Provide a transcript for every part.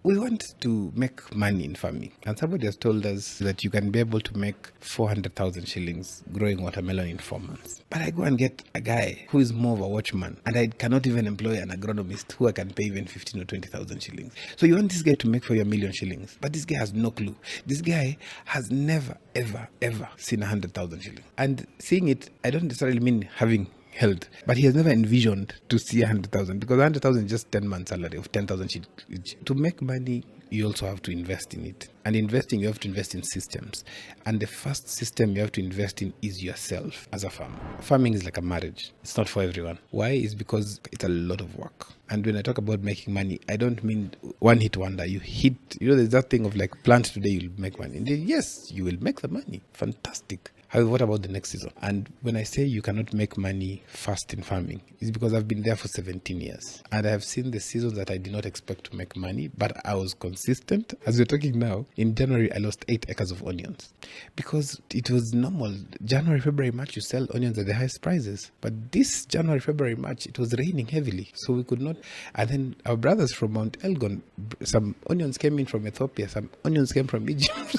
We want to make money in farming, and somebody has told us that you can be able to make 400,000 shillings growing watermelon in 4 months. But I go and get a guy who is more of a watchman, and I cannot even employ an agronomist who I can pay even 15 or 20,000 shillings. So you want this guy to make for you 1,000,000 shillings, but this guy has no clue. This guy has never, ever seen 100,000 shillings. And seeing it, I don't necessarily mean having held, but he has never envisioned to see 100,000, because 100,000 is just 10 months salary of 10,000 each. To make money, you also have to invest in it. And investing, you have to invest in systems. And the first system you have to invest in is yourself as a farmer. Farming is like a marriage. It's not for everyone. Why? Is because it's a lot of work. And when I talk about making money, I don't mean one hit wonder. There's that thing of like, plant today, you'll make money. And yes, you will make the money. Fantastic. However, what about the next season? And when I say you cannot make money fast in farming, it's because I've been there for 17 years. And I have seen the seasons that I did not expect to make money, but I was consistent. As we're talking now, in January, I lost 8 acres of onions because it was normal. January, February, March, you sell onions at the highest prices. But this January, February, March, it was raining heavily. So we could not. And then our brothers from Mount Elgon, some onions came in from Ethiopia, some onions came from Egypt.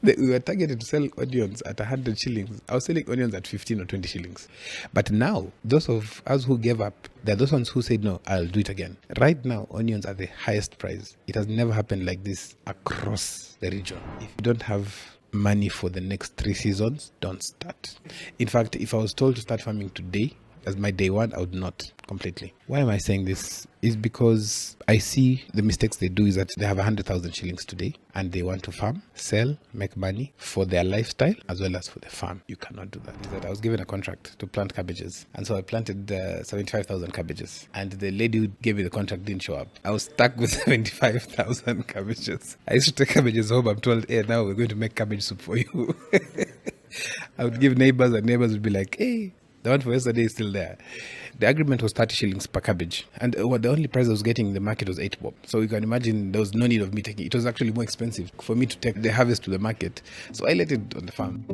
We were targeted to sell onions at 100 shillings. I was selling onions at 15 or 20 shillings. But now, those of us who gave up, they're those ones who said, no, I'll do it again. Right now, onions are the highest price. It has never happened like this across the region. If you don't have money for the next 3 seasons, don't start. In fact, if I was told to start farming today, as my day one, I would not completely. Why am I saying this? Is because I see the mistakes they do is that they have 100,000 shillings today and they want to farm, sell, make money for their lifestyle as well as for the farm. You cannot do that. I was given a contract to plant cabbages, and so I planted 75,000 cabbages, and the lady who gave me the contract didn't show up. I was stuck with 75,000 cabbages. I used to take cabbages home. I'm told, hey, now we're going to make cabbage soup for you. I would give neighbors, and neighbors would be like, hey, the one for yesterday is still there. The agreement was 30 shillings per cabbage. And the only price I was getting in the market was 8 bob. So you can imagine there was no need of me taking it. It was actually more expensive for me to take the harvest to the market. So I let it on the farm.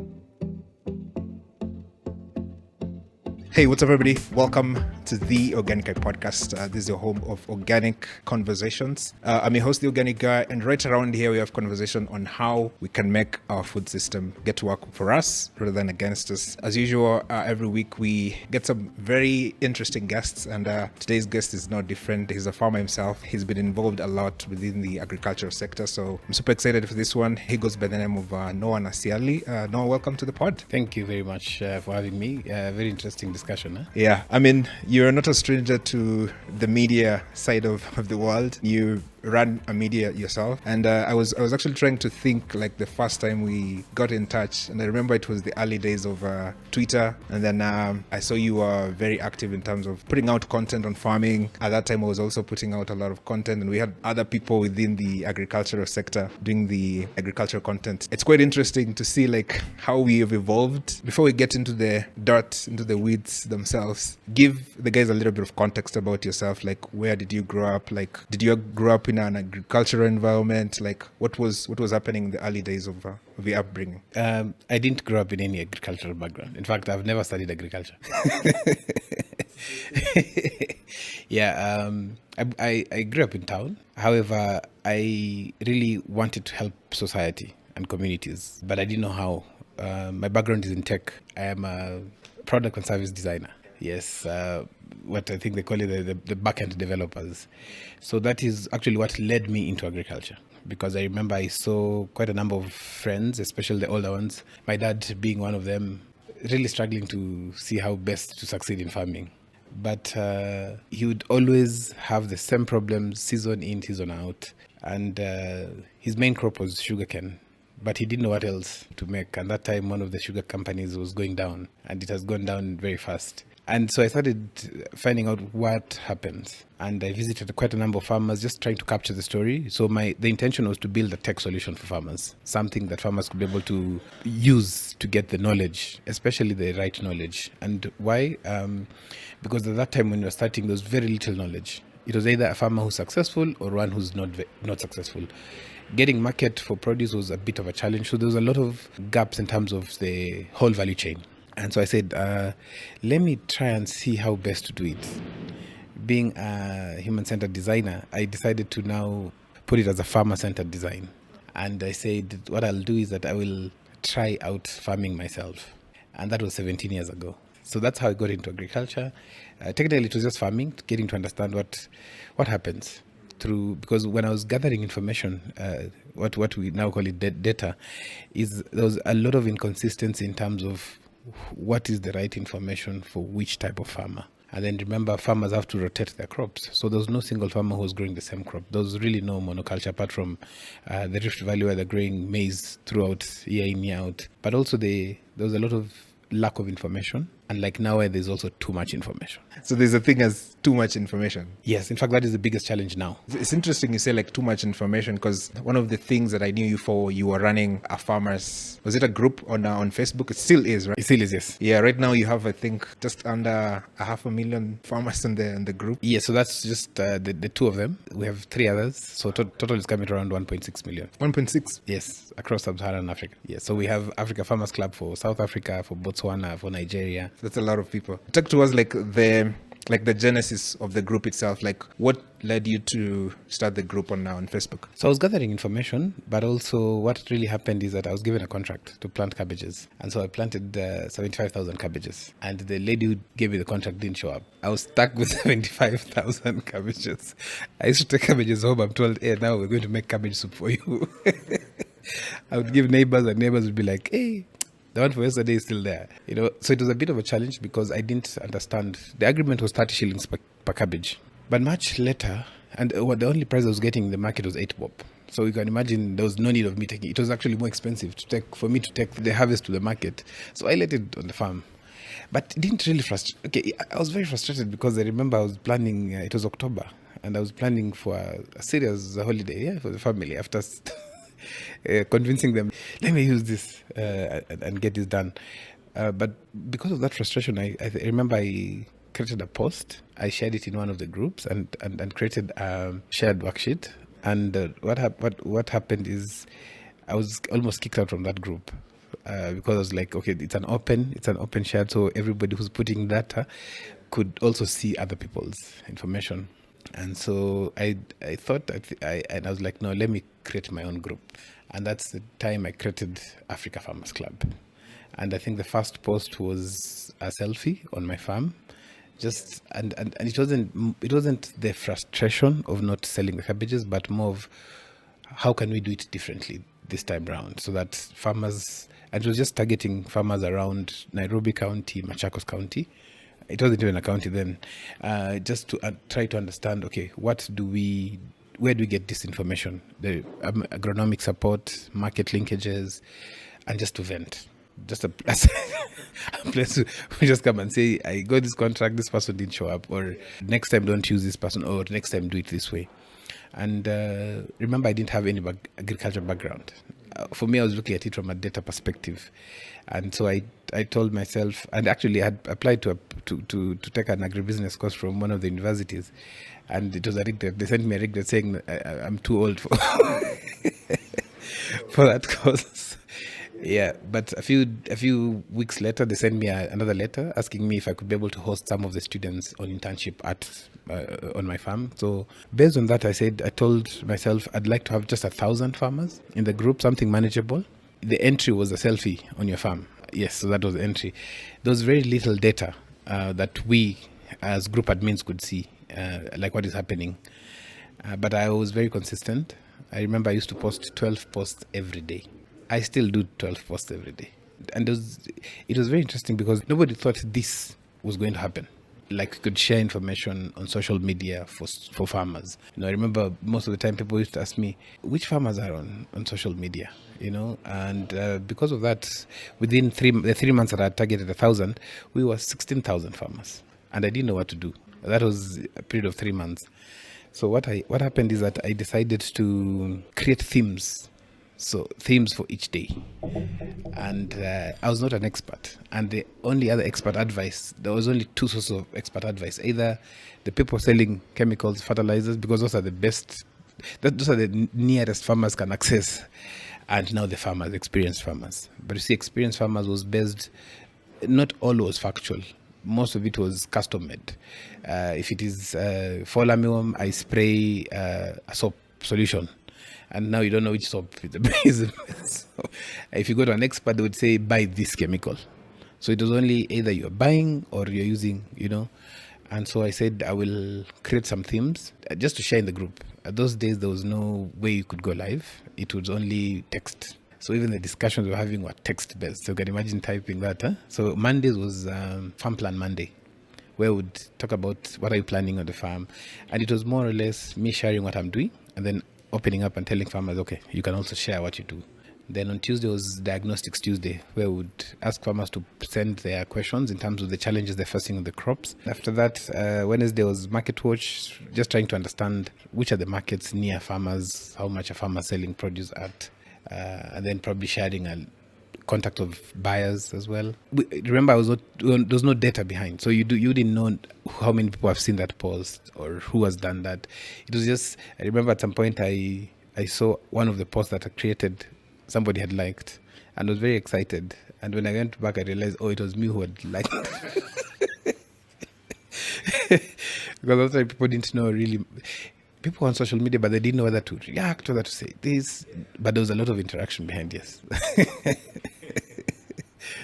Hey, what's up, everybody? Welcome to the Organic Guy podcast. This is your home of organic conversations. I'm your host, the Organic Guy, and right around here we have conversation on how we can make our food system get to work for us rather than against us. As usual, every week we get some very interesting guests, and today's guest is no different. He's a farmer himself. He's been involved a lot within the agricultural sector, so I'm super excited for this one. He goes by the name of Noah Nasiali. Noah, welcome to the pod. Thank you very much for having me. Very interesting discussion. Yeah, I mean, you're not a stranger to the media side of the world. You run a media yourself, and I was actually trying to think like the first time we got in touch, and I remember it was the early days of Twitter, and then I saw you were very active in terms of putting out content on farming. At that time I was also putting out a lot of content, and we had other people within the agricultural sector doing the agricultural content. It's quite interesting to see like how we have evolved. Before we get into the dirt, into the weeds themselves, give the guys a little bit of context about yourself. Like, where did you grow up? Like, did you grow up in an agricultural environment? Like, what was happening in the early days of your upbringing? I didn't grow up in any agricultural background. In fact, I've never studied agriculture. Yeah, I grew up in town. However, I really wanted to help society and communities, but I didn't know how. My background is in tech. I am a product and service designer. Yes, what I think they call it the back-end developers. So that is actually what led me into agriculture, because I remember I saw quite a number of friends, especially the older ones, my dad being one of them, really struggling to see how best to succeed in farming. But he would always have the same problems, season in, season out. And his main crop was sugarcane. But he didn't know what else to make. And that time, one of the sugar companies was going down, and it has gone down very fast. And so I started finding out what happened. And I visited quite a number of farmers, just trying to capture the story. So the intention was to build a tech solution for farmers, something that farmers could be able to use to get the knowledge, especially the right knowledge. And why? Because at that time when you were starting, there was very little knowledge. It was either a farmer who's successful or one who's not successful. Getting market for produce was a bit of a challenge. So there was a lot of gaps in terms of the whole value chain. And so I said, let me try and see how best to do it. Being a human-centered designer, I decided to now put it as a farmer-centered design. And I said, what I'll do is that I will try out farming myself. And that was 17 years ago. So that's how I got into agriculture. Technically, it was just farming, getting to understand what happens through, because when I was gathering information, what we now call it data, is there was a lot of inconsistency in terms of what is the right information for which type of farmer. And then remember, farmers have to rotate their crops. So there was no single farmer who was growing the same crop. There was really no monoculture apart from the Rift Valley where they're growing maize throughout, year in, year out. But also there was a lot of lack of information. And like now, there's also too much information. So there's a thing as too much information. Yes, in fact, that is the biggest challenge now. It's interesting you say like too much information, because one of the things that I knew you for, you were running a farmers, was it a group on Facebook? It still is, right? It still is, yes. Yeah, right now you have, I think, just under 500,000 farmers in the group. Yeah, so that's just the two of them. We have three others. So total is coming around 1.6 million. 1.6? Yes, across sub-Saharan Africa. Yeah, so we have Africa Farmers Club for South Africa, for Botswana, for Nigeria. That's a lot of people. Talk to us like the genesis of the group itself. Like, what led you to start the group on Facebook? So I was gathering information, but also what really happened is that I was given a contract to plant cabbages. And so I planted 75,000 cabbages. And the lady who gave me the contract didn't show up. I was stuck with 75,000 cabbages. I used to take cabbages home. I'm told, hey, now we're going to make cabbage soup for you. I would give neighbors, and neighbors would be like, hey, the one for yesterday is still there. So it was a bit of a challenge because I didn't understand. The agreement was 30 shillings per cabbage. But much later, and the only price I was getting in the market was 8 bob. So you can imagine there was no need of me taking it. It was actually more expensive for me to take the harvest to the market. So I let it on the farm. But it didn't really frustrate. Okay, I was very frustrated because I remember I was planning, it was October, and I was planning for a serious holiday for the family after convincing them, let me use this and get this done. But because of that frustration, I remember I created a post. I shared it in one of the groups and created a shared worksheet. And what happened is I was almost kicked out from that group because I was like, okay, it's an open shared, so everybody who's putting data could also see other people's information. And so I thought I was like, no, let me create my own group. And that's the time I created Africa Farmers Club. And I think the first post was a selfie on my farm. And it wasn't the frustration of not selling the cabbages, but more of how can we do it differently this time round, so that farmers, and it was just targeting farmers around Nairobi County, Machakos County. It wasn't even a county then, just to try to understand, okay, where do we get this information? The agronomic support, market linkages, and just to vent. Just a place to just come and say, I got this contract, this person didn't show up, or next time don't use this person, or next time do it this way. And remember, I didn't have any agriculture background. For me, I was looking at it from a data perspective. And so I told myself, and actually I had applied to take an agri-business course from one of the universities, and it was a regret. They sent me a regret saying I'm too old for for that course. Yeah, but a few weeks later, they sent me another letter asking me if I could be able to host some of the students on internship on my farm. So based on that, I told myself I'd like to have just 1,000 farmers in the group, something manageable. The entry was a selfie on your farm. Yes, so that was the entry. There was very little data that we as group admins could see, like what is happening. But I was very consistent. I remember I used to post 12 posts every day. I still do 12 posts every day. And it was very interesting because nobody thought this was going to happen. Like, you could share information on social media for farmers. I remember most of the time people used to ask me, which farmers are on social media? And because of that, within the 3 months that I had targeted 1,000, we were 16,000 farmers. And I didn't know what to do. That was a period of 3 months. So what happened is that I decided to create themes. So themes for each day. And I was not an expert. And the only other expert advice, there was only two sources of expert advice. Either the people selling chemicals, fertilizers, because those are the best, those are the nearest farmers can access. And now the farmers, experienced farmers. But you see, experienced farmers was based, not all was factual. Most of it was custom made. If it is fall armyworm, I spray a soap solution. And now you don't know which soap is the best. So if you go to an expert, they would say, buy this chemical. So it was only either you're buying or you're using, And so I said, I will create some themes just to share in the group. At those days, there was no way you could go live. It was only text. So even the discussions we were having were text-based. So you can imagine typing that. So Mondays was Farm Plan Monday, where we would talk about what are you planning on the farm. And it was more or less me sharing what I'm doing and then opening up and telling farmers, okay, you can also share what you do. Then on Tuesday was Diagnostics Tuesday, where we would ask farmers to send their questions in terms of the challenges they're facing on the crops. After that, Wednesday was Market Watch, just trying to understand which are the markets near farmers, how much a farmer selling produce at, and then probably sharing a contact of buyers as well. Remember, there was no data behind, so you didn't know how many people have seen that post or who has done that. It was just, I remember at some point I saw one of the posts that I created, somebody had liked, and was very excited. And when I went back, I realized, it was me who had liked it. Because that's why people didn't know really. People on social media, but they didn't know whether to react, whether to say this. But there was a lot of interaction behind, yes.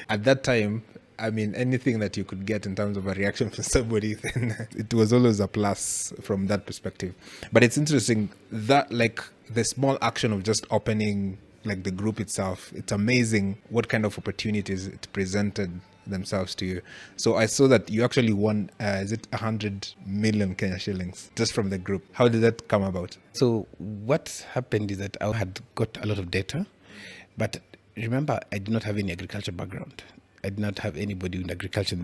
At that time, I mean, anything that you could get in terms of a reaction from somebody, then it was always a plus from that perspective. But it's interesting that, like, the small action of just opening, like, the group itself, it's amazing what kind of opportunities it presented themselves to you. So I saw that you actually won, is it 100 million Kenya shillings just from the group? How did that come about? So what happened is that I had got a lot of data, but remember, I did not have any agriculture background. I did not have anybody in agriculture,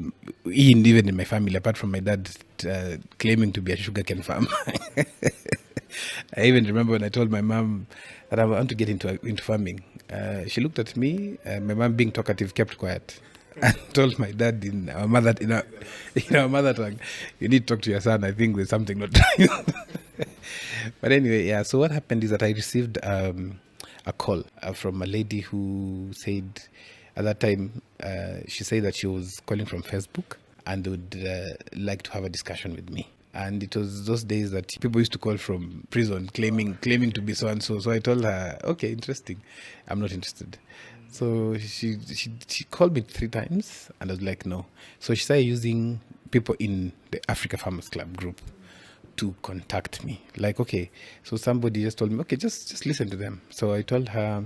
even in my family, apart from my dad claiming to be a sugarcane farmer. I even remember when I told my mom that I want to get into farming. She looked at me. My mom, being talkative, kept quiet. And told my dad in our mother tongue, you need to talk to your son. I think there's something not right. But anyway, yeah. So what happened is that I received a call from a lady who said, at that time, she said that she was calling from Facebook and would like to have a discussion with me. And it was those days that people used to call from prison claiming to be so and so. So I told her, okay, interesting. I'm not interested. So she called me 3 times and I was like, no. So she started using people in the Africa Farmers Club group to contact me. Like, okay, so somebody just told me, okay, just listen to them. So I told her,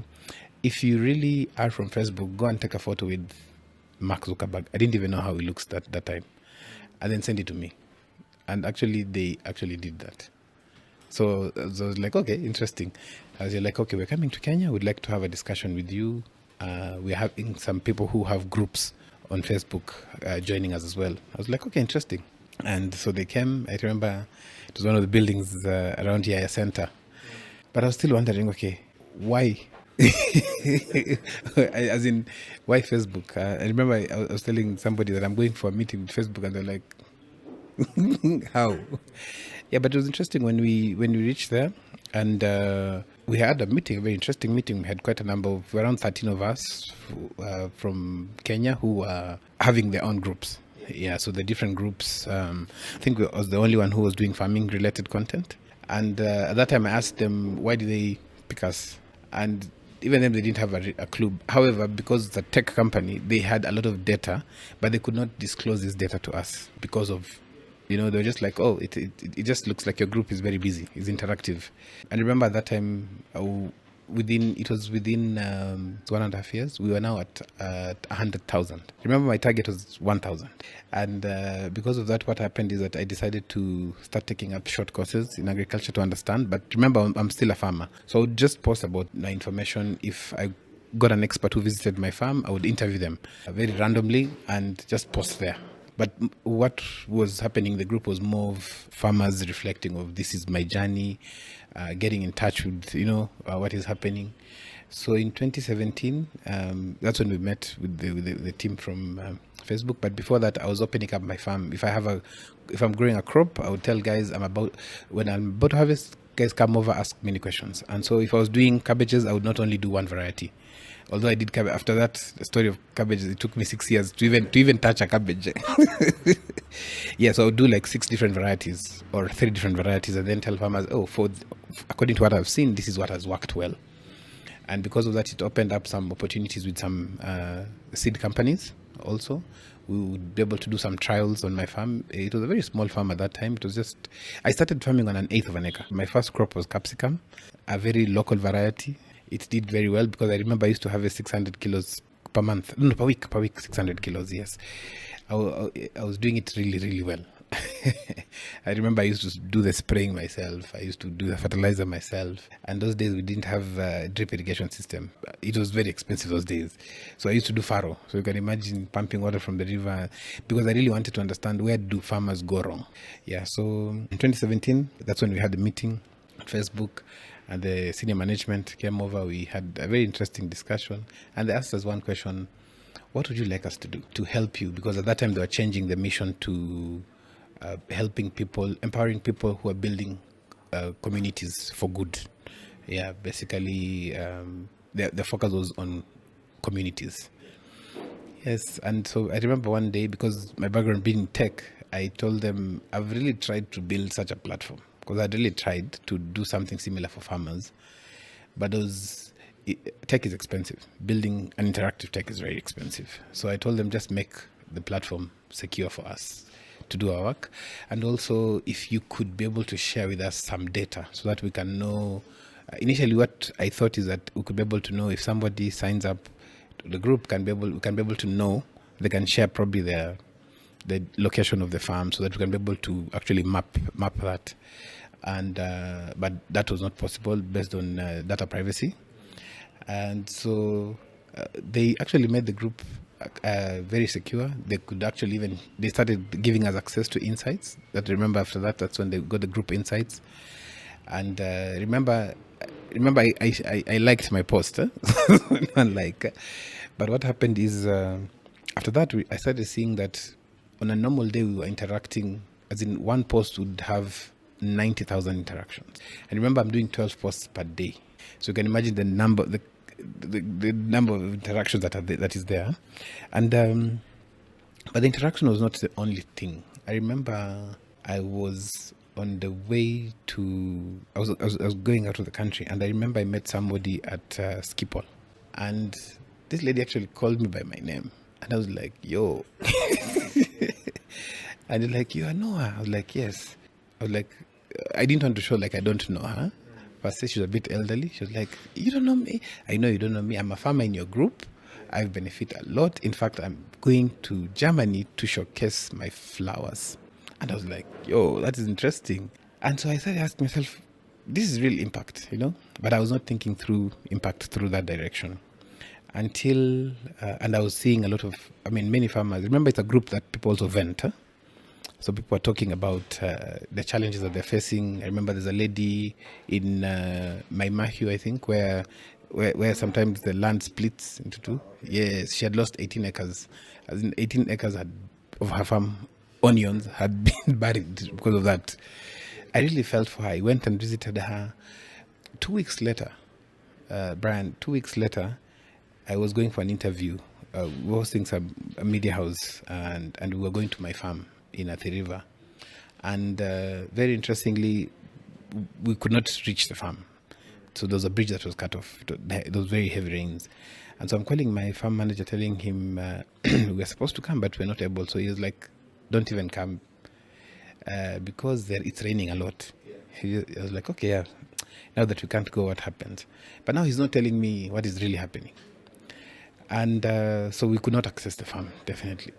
if you really are from Facebook, go and take a photo with Mark Zuckerberg. I didn't even know how he looks that time. And then send it to me. And actually, they actually did that. So I was like, okay, interesting. I was like, okay, we're coming to Kenya. We'd like to have a discussion with you. We're having some people who have groups on Facebook joining us as well. I was like, okay, interesting. And so they came. I remember it was one of the buildings around here, Center. But I was still wondering, okay, why? As in, why Facebook? I remember I was telling somebody that I'm going for a meeting with Facebook, and they're like, how? Yeah, but it was interesting when we reached there, and we had a meeting, a very interesting meeting. We had quite a number of, around 13 of us from Kenya who were having their own groups. Yeah, so the different groups, I think I was the only one who was doing farming related content. And at that time I asked them, why did they pick us? And even them, they didn't have a clue. However, because it's a tech company, they had a lot of data, but they could not disclose this data to us because of, they were just like, oh, it just looks like your group is very busy, it's interactive. And remember at that time, within 1.5 years, we were now at 100,000. Remember, my target was 1,000. And because of that, what happened is that I decided to start taking up short courses in agriculture to understand. But remember, I'm still a farmer. So I would just post about my information. If I got an expert who visited my farm, I would interview them very randomly and just post there. But what was happening in the group was more of farmers reflecting of, this is my journey, getting in touch with, what is happening. So in 2017, that's when we met with the team from Facebook. But before that, I was opening up my farm. If I'm growing a crop, I would tell guys when I'm about to harvest, guys come over, ask many questions. And so if I was doing cabbages, I would not only do one variety. Although I did cabbage, after that, the story of cabbages, it took me 6 years to even touch a cabbage. Yeah, so I would do like 6 different varieties or 3 different varieties, and then tell farmers, oh, according to what I've seen, this is what has worked well. And because of that, it opened up some opportunities with some seed companies also. We would be able to do some trials on my farm. It was a very small farm at that time. It was just, I started farming on 1/8 of an acre. My first crop was capsicum, a very local variety. It did very well because I remember I used to harvest 600 kilos per month. No, per week, 600 kilos, yes. I was doing it really, really well. I remember I used to do the spraying myself. I used to do the fertilizer myself. And those days we didn't have a drip irrigation system. It was very expensive those days. So I used to do farrow. So you can imagine pumping water from the river because I really wanted to understand where do farmers go wrong. Yeah, so in 2017, that's when we had the meeting on Facebook. And the senior management came over. We had a very interesting discussion. And they asked us one question: what would you like us to do to help you? Because at that time they were changing the mission to helping people, empowering people who are building communities for good. Yeah, basically the focus was on communities. Yes, and so I remember one day, because my background being in tech, I told them I've really tried to build such a platform because I'd really tried to do something similar for farmers, but tech is expensive. Building an interactive tech is very expensive. So I told them just make the platform secure for us to do our work, and also if you could be able to share with us some data so that we can know. Initially, what I thought is that we could be able to know if somebody signs up to the group, we can be able to know. They can share probably the location of the farm so that we can be able to actually map that. And but that was not possible based on data privacy. And so they actually made the group very secure. They could actually they started giving us access to insights. That remember after that, that's when they got the group insights. And remember, I liked my post. But what happened is after that I started seeing that on a normal day we were interacting, as in one post would have 90,000 interactions. And remember, I'm doing 12 posts per day, so you can imagine the number, the number of interactions that is there. And but the interaction was not the only thing. I remember I was on the way to, I was going out of the country, and I remember I met somebody at Schiphol, and this lady actually called me by my name, and I was like, yo. And they're like, you are Noah? I was like, yes. I was like, I didn't want to show like I don't know her. But she was a bit elderly. She was like, you don't know me? I know you don't know me. I'm a farmer in your group. I've benefited a lot. In fact, I'm going to Germany to showcase my flowers. And I was like, yo, that is interesting. And so I started asking myself, this is real impact, But I was not thinking through impact through that direction until, and I was seeing a lot of, many farmers. Remember, it's a group that people also vent. Huh? So people are talking about the challenges that they're facing. I remember there's a lady in Maimahiu, I think, where sometimes the land splits into two. Yes, she had lost 18 acres. As in 18 acres of her farm onions had been buried because of that. I really felt for her. I went and visited her. 2 weeks later, Brian, 2 weeks later, I was going for an interview. We were hosting a media house, and we were going to my farm in Athi River. And very interestingly, we could not reach the farm. So there was a bridge that was cut off. Those very heavy rains. And so I'm calling my farm manager, telling him we were supposed to come, but we're not able. So he was like, don't even come because it's raining a lot. I was like, okay, yeah. Now that we can't go, what happens? But now he's not telling me what is really happening. And so we could not access the farm, definitely,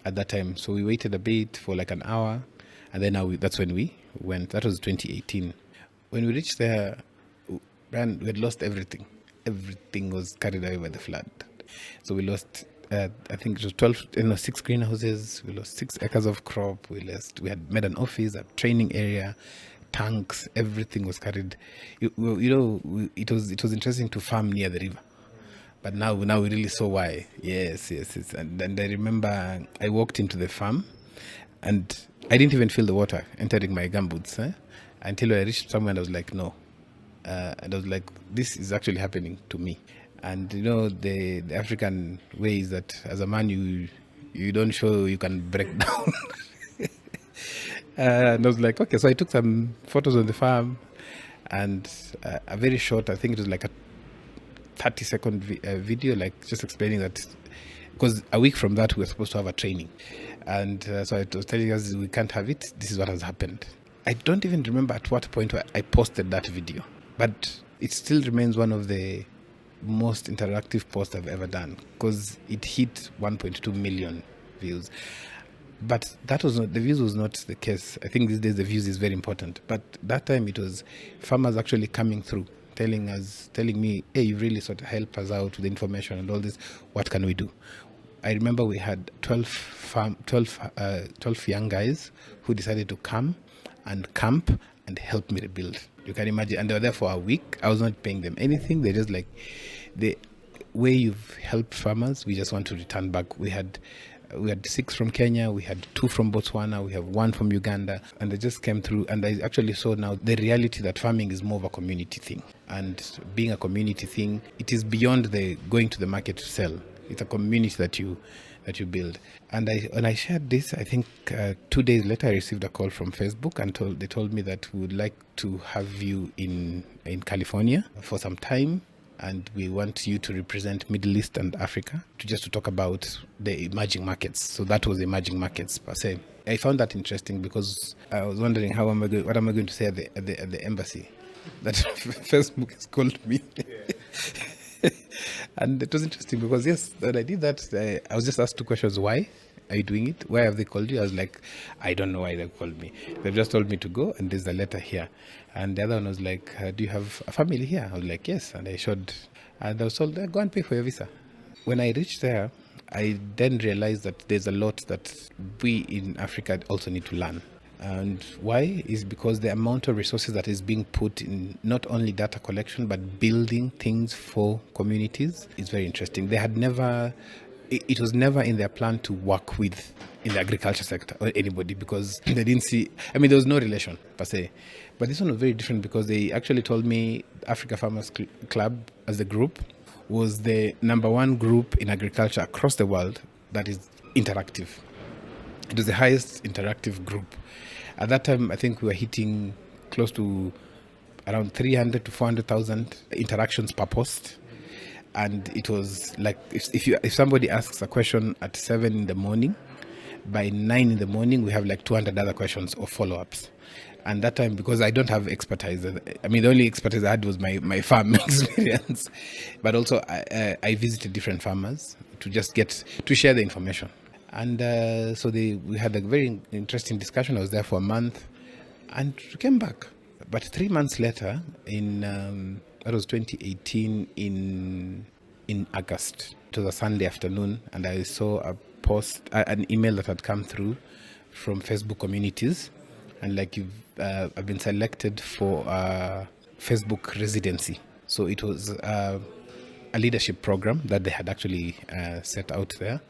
at that time. So we waited a bit for like an hour, and then that's when we went. That was 2018. When we reached there, we had lost everything. Everything was carried away by the flood. So we lost, I think it was 6 greenhouses. We lost 6 acres of crop. We had made an office, a training area, tanks. Everything was carried. It was interesting to farm near the river. But now we really saw why. Yes. And I remember I walked into the farm, and I didn't even feel the water entering my gumboots. until I reached somewhere and I was like, no. And I was like, this is actually happening to me. And you know, the African way is that as a man, you don't show you can break down. And I was like, okay. So I took some photos on the farm, and a very short, I think it was like a 30-second video, like just explaining that, because a week from that we were supposed to have a training, and so I was telling us we can't have it. This is what has happened. I don't even remember at what point I posted that video, but it still remains one of the most interactive posts I've ever done, because it hit 1.2 million views. But that was not, the views was not the case. I think these days the views is very important. But that time it was farmers actually coming through, telling me, hey, you really sort of help us out with the information and all this. What can we do? I remember we had 12 young guys who decided to come and camp and help me rebuild. You can imagine. And they were there for a week. I was not paying them anything. They just like, the way you've helped farmers, we just want to return back. We had 6 from Kenya, we had 2 from Botswana, we have 1 from Uganda, and they just came through. And I actually saw now the reality that farming is more of a community thing. And being a community thing, it is beyond the going to the market to sell. It's a community that you build. And when I shared this, I think 2 days later I received a call from Facebook, and they told me that we would like to have you in California for some time, and we want you to represent Middle East and Africa to talk about the emerging markets. So that was emerging markets per se. I found that interesting because I was wondering what am I going to say at the embassy that Facebook has called me. And it was interesting because yes, when I did that, I was just asked 2 questions. Why are you doing it? Why have they called you? I was like, I don't know why they called me. They've just told me to go, and there's a letter here. And the other one was like, do you have a family here? I was like, yes. And I showed, and I was told, go and pay for your visa. When I reached there, I then realized that there's a lot that we in Africa also need to learn. And why is because the amount of resources that is being put in not only data collection but building things for communities is very interesting. They had never, it was never in their plan to work with in the agriculture sector or anybody, because they didn't see, there was no relation per se. But this one was very different because they actually told me Africa Farmers Club as a group was the number 1 group in agriculture across the world that is interactive. It was the highest interactive group. At that time, I think we were hitting close to around 300 to 400,000 interactions per post. And it was like, if somebody asks a question at 7 in the morning, by 9 in the morning, we have like 200 other questions or follow-ups. And that time, because I don't have expertise, the only expertise I had was my farm experience. But also, I visited different farmers to just get to share the information. And so we had a very interesting discussion. I was there for a month, and we came back. But 3 months later, that was 2018 in August. It was a Sunday afternoon, and I saw a post, an email that had come through from Facebook communities, and like I've been selected for a Facebook residency. So it was a leadership program that they had actually set out there.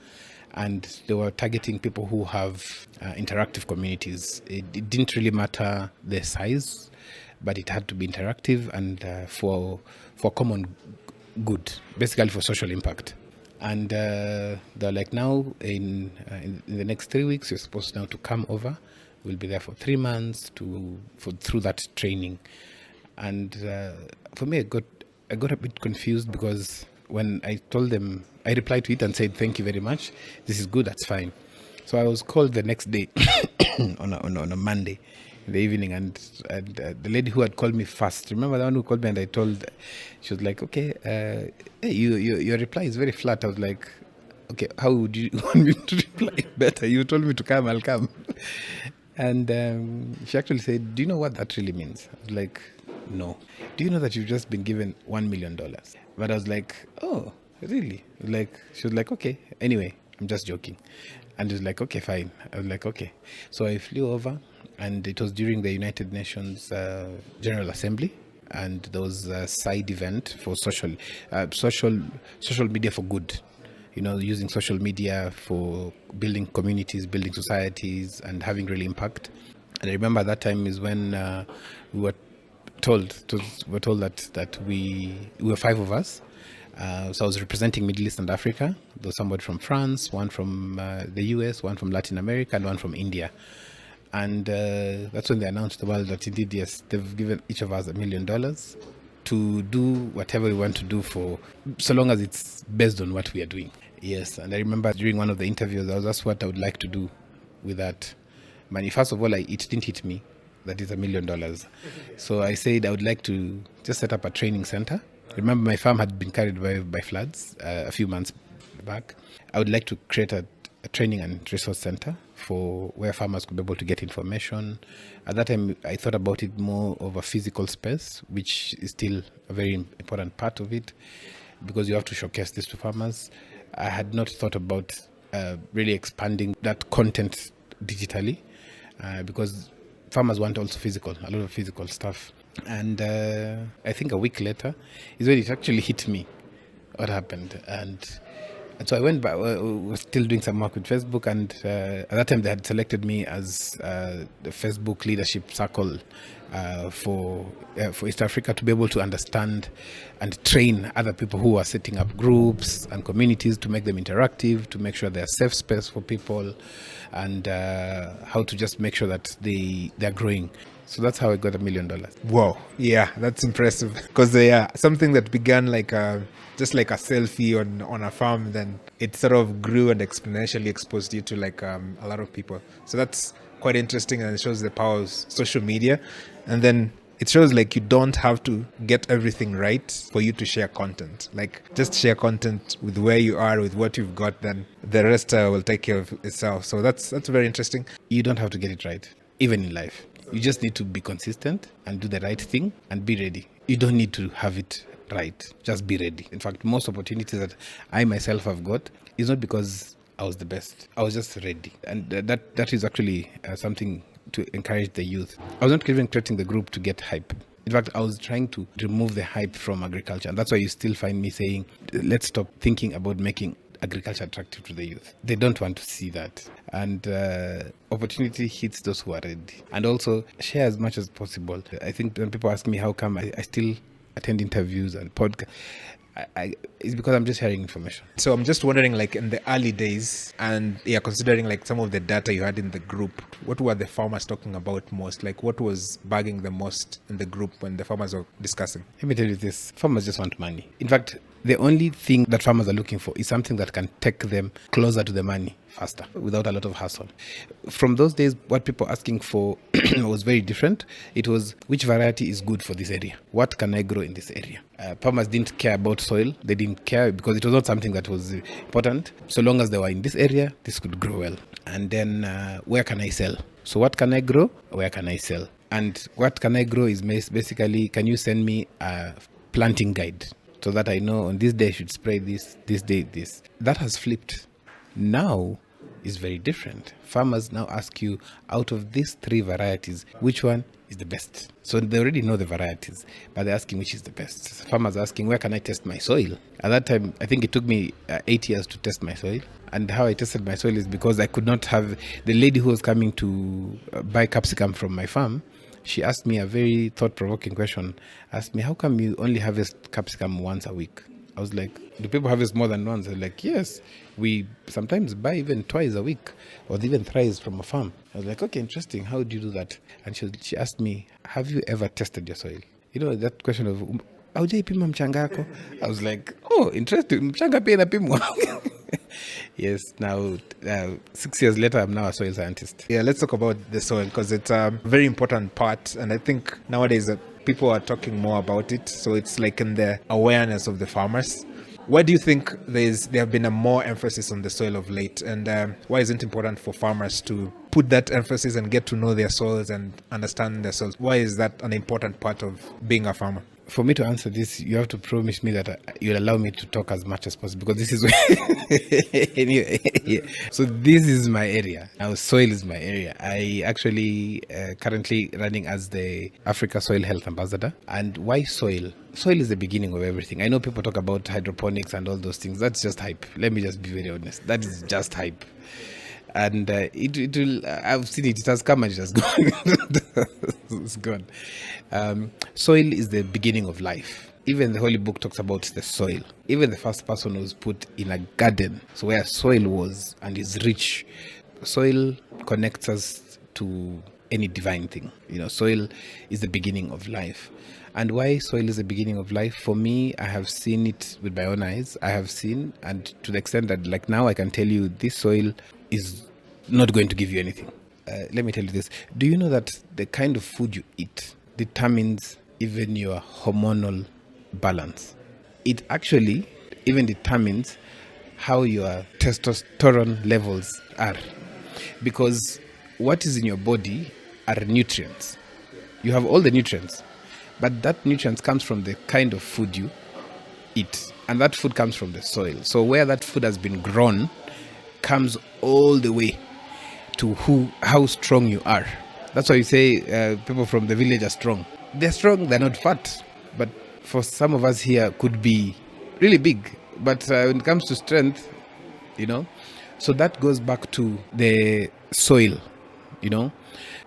And they were targeting people who have interactive communities. It didn't really matter the size, but it had to be interactive and for common good, basically for social impact. And they're like, now in the next 3 weeks, you're supposed now to come over. We'll be there for 3 months through that training. And for me, I got a bit confused because when I told them, I replied to it and said, thank you very much. This is good. That's fine. So I was called the next day on a Monday in the evening. And the lady who had called me first, remember the one who called me, and she was like, okay, hey, your reply is very flat. I was like, okay, how would you want me to reply better? You told me to come, I'll come. And she actually said, do you know what that really means? I was like, no. Do you know that you've just been given $1 million? But I was like, oh, really? She was like, okay, anyway, I'm just joking. And she was like, okay, fine. I was like, okay. So I flew over, and it was during the United Nations General Assembly, and there was a side event for social media for good. Using social media for building communities, building societies, and having real impact. And I remember that time is when we were told that we were 5 of us. So I was representing Middle East and Africa. There was somebody from France, one from the US, one from Latin America, and one from India. And that's when they announced to the world that indeed, yes, they've given each of us $1 million to do whatever we want to do for, so long as it's based on what we are doing. Yes, and I remember during one of the interviews, I was asked what I would like to do with that money. First of all, it didn't hit me that is $1 million. So I said I would like to just set up a training center. Remember, my farm had been carried away by floods a few months back. I would like to create a training and resource center for where farmers could be able to get information. At that time, I thought about it more of a physical space, which is still a very important part of it, because you have to showcase this to farmers. I had not thought about really expanding that content digitally, because farmers want also a lot of physical stuff. And I think a week later is when it actually hit me what happened. And so I went back, was still doing some work with Facebook, and at that time they had selected me as the Facebook leadership circle for East Africa, to be able to understand and train other people who are setting up groups and communities, to make them interactive, to make sure they're a safe space for people, and how to just make sure that they're growing. So that's how I got $1 million. Wow. Yeah, that's impressive. Because something that began like just like a selfie on a farm, then it sort of grew and exponentially exposed you to like a lot of people. So that's quite interesting, and it shows the power of social media. And then it shows like you don't have to get everything right for you to share content. Like, just share content with where you are, with what you've got, then the rest will take care of itself. So that's very interesting. You don't have to get it right, even in life. You just need to be consistent and do the right thing and be ready. You don't need to have it right. Just be ready. In fact, most opportunities that I myself have got is not because I was the best. I was just ready. And that is actually something to encourage the youth. I was not even creating the group to get hype. In fact, I was trying to remove the hype from agriculture. And that's why you still find me saying, let's stop thinking about making agriculture attractive to the youth. They don't want to see that. And opportunity hits those who are ready. And also share as much as possible. I think when people ask me how come I still attend interviews and podcasts, it's because I'm just sharing information. So I'm just wondering, like in the early days, and considering like some of the data you had in the group, what were the farmers talking about most? Like, what was bugging the most in the group when the farmers were discussing? Let me tell you this, farmers just want money. In fact, the only thing that farmers are looking for is something that can take them closer to the money faster, without a lot of hassle. From those days, what people were asking for was very different. It was, which variety is good for this area? What can I grow in this area? Farmers didn't care about soil. They didn't care because it was not something that was important. So long as they were in this area, this could grow well. And then where can I sell? So what can I grow? Where can I sell? And what can I grow is basically, can you send me a planting guide, so that I know on this day I should spray this day this. That has flipped. Now is very different. Farmers now ask you, out of these 3 varieties, which one is the best? So they already know the varieties, but they're asking which is the best. Farmers are asking, where can I test my soil? At that time, I think it took me 8 years to test my soil. And how I tested my soil is because I could not have the lady who was coming to buy capsicum from my farm. She asked me a very thought-provoking question. Asked me, how come you only harvest capsicum once a week? I was like, do people harvest more than once? They're like, yes, we sometimes buy even twice a week, or even thrice from a farm. I was like, okay, interesting. How do you do that? And she asked me, have you ever tested your soil? You know, that question of, haujaipima mchanga yako? I was like, oh, interesting. Mchanga pia inapimwa. Yes, now 6 years later, I'm now a soil scientist. Yeah, let's talk about the soil, because it's a very important part. And I think nowadays that people are talking more about it. So it's like in the awareness of the farmers. Why do you think there have been a more emphasis on the soil of late? And why is it important for farmers to put that emphasis and get to know their soils and understand their soils? Why is that an important part of being a farmer? For me to answer this, you have to promise me that you'll allow me to talk as much as possible, because this is where anyway, yeah. So this is my area. Now soil is my area. I actually currently running as the Africa Soil Health Ambassador. And why soil? Soil is the beginning of everything. I know people talk about hydroponics and all those things. That's just hype. Let me just be very honest. That is just hype. And it will. I've seen it. It has come and it has gone. It's gone. Soil is the beginning of life. Even the Holy Book talks about the soil. Even the first person was put in a garden, so where soil was and is rich. Soil connects us to any divine thing. Soil is the beginning of life. And why soil is the beginning of life? For me, I have seen it with my own eyes. I have seen, and to the extent that like now I can tell you this soil is not going to give you anything. Let me tell you this. Do you know that the kind of food you eat determines even your hormonal balance? It actually even determines how your testosterone levels are. Because what is in your body are nutrients. You have all the nutrients, but that nutrients comes from the kind of food you eat, and that food comes from the soil. So where that food has been grown comes all the way to how strong you are. That's why you say people from the village are strong. They're strong, they're not fat. But for some of us here could be really big. But when it comes to strength, so that goes back to the soil,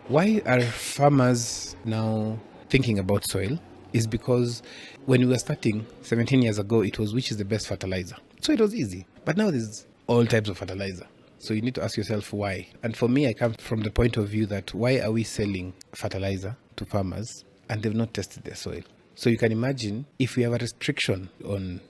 Why are farmers now thinking about soil? Is because when we were starting 17 years ago, it was which is the best fertilizer. So it was easy. But now there's all types of fertilizer. So you need to ask yourself why. And for me, I come from the point of view that why are we selling fertilizer to farmers and they've not tested their soil? So you can imagine if we have a restriction on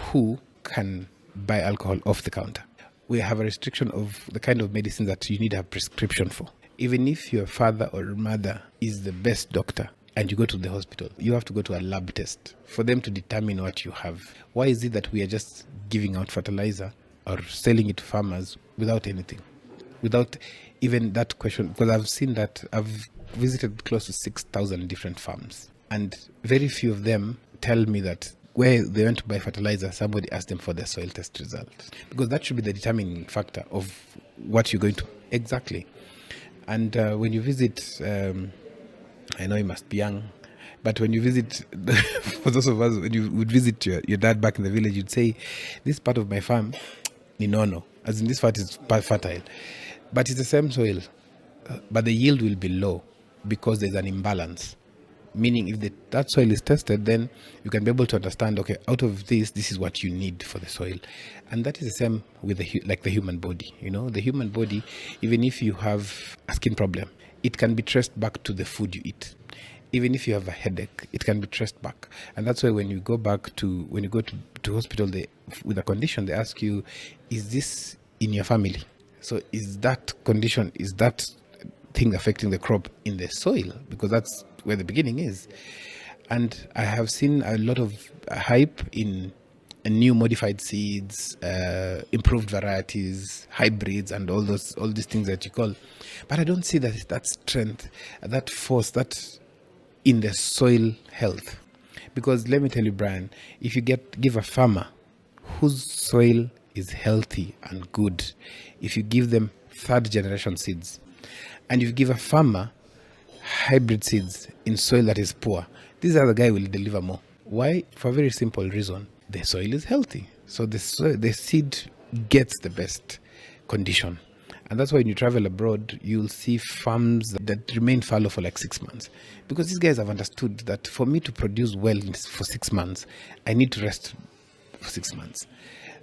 who can buy alcohol off the counter. We have a restriction of the kind of medicine that you need a prescription for. Even if your father or mother is the best doctor and you go to the hospital, you have to go to a lab test for them to determine what you have. Why is it that we are just giving out fertilizer or selling it to farmers without anything? Without even that question, because I've seen that I've visited close to 6,000 different farms, and very few of them tell me that where they went to buy fertilizer, somebody asked them for their soil test results, because that should be the determining factor of what you're going to exactly. And when you visit, I know you must be young, but when you visit, for those of us, when you would visit your dad back in the village, you'd say, this part of my farm, no, as in this part is fertile, but it's the same soil, but the yield will be low because there's an imbalance. Meaning if that soil is tested, then you can be able to understand, okay, out of this is what you need for the soil. And that is the same with the human body. The human body, even if you have a skin problem, it can be traced back to the food you eat. Even if you have a headache, it can be traced back. And that's why when you go to hospital with a condition, they ask you, is this in your family? So is that condition, is that thing affecting the crop in the soil? Because that's where the beginning is. And I have seen a lot of hype in new modified seeds, improved varieties, hybrids, and all these things that you call. But I don't see that strength, that force, that in the soil health. Because let me tell you, Brian, if you give a farmer whose soil is healthy and good, if you give them third generation seeds, and if you give a farmer hybrid seeds in soil that is poor, this other guy will deliver more. Why? For a very simple reason. The soil is healthy. So the seed gets the best condition. And that's why when you travel abroad, you'll see farms that remain fallow for like 6 months. Because these guys have understood that for me to produce well for 6 months, I need to rest for 6 months.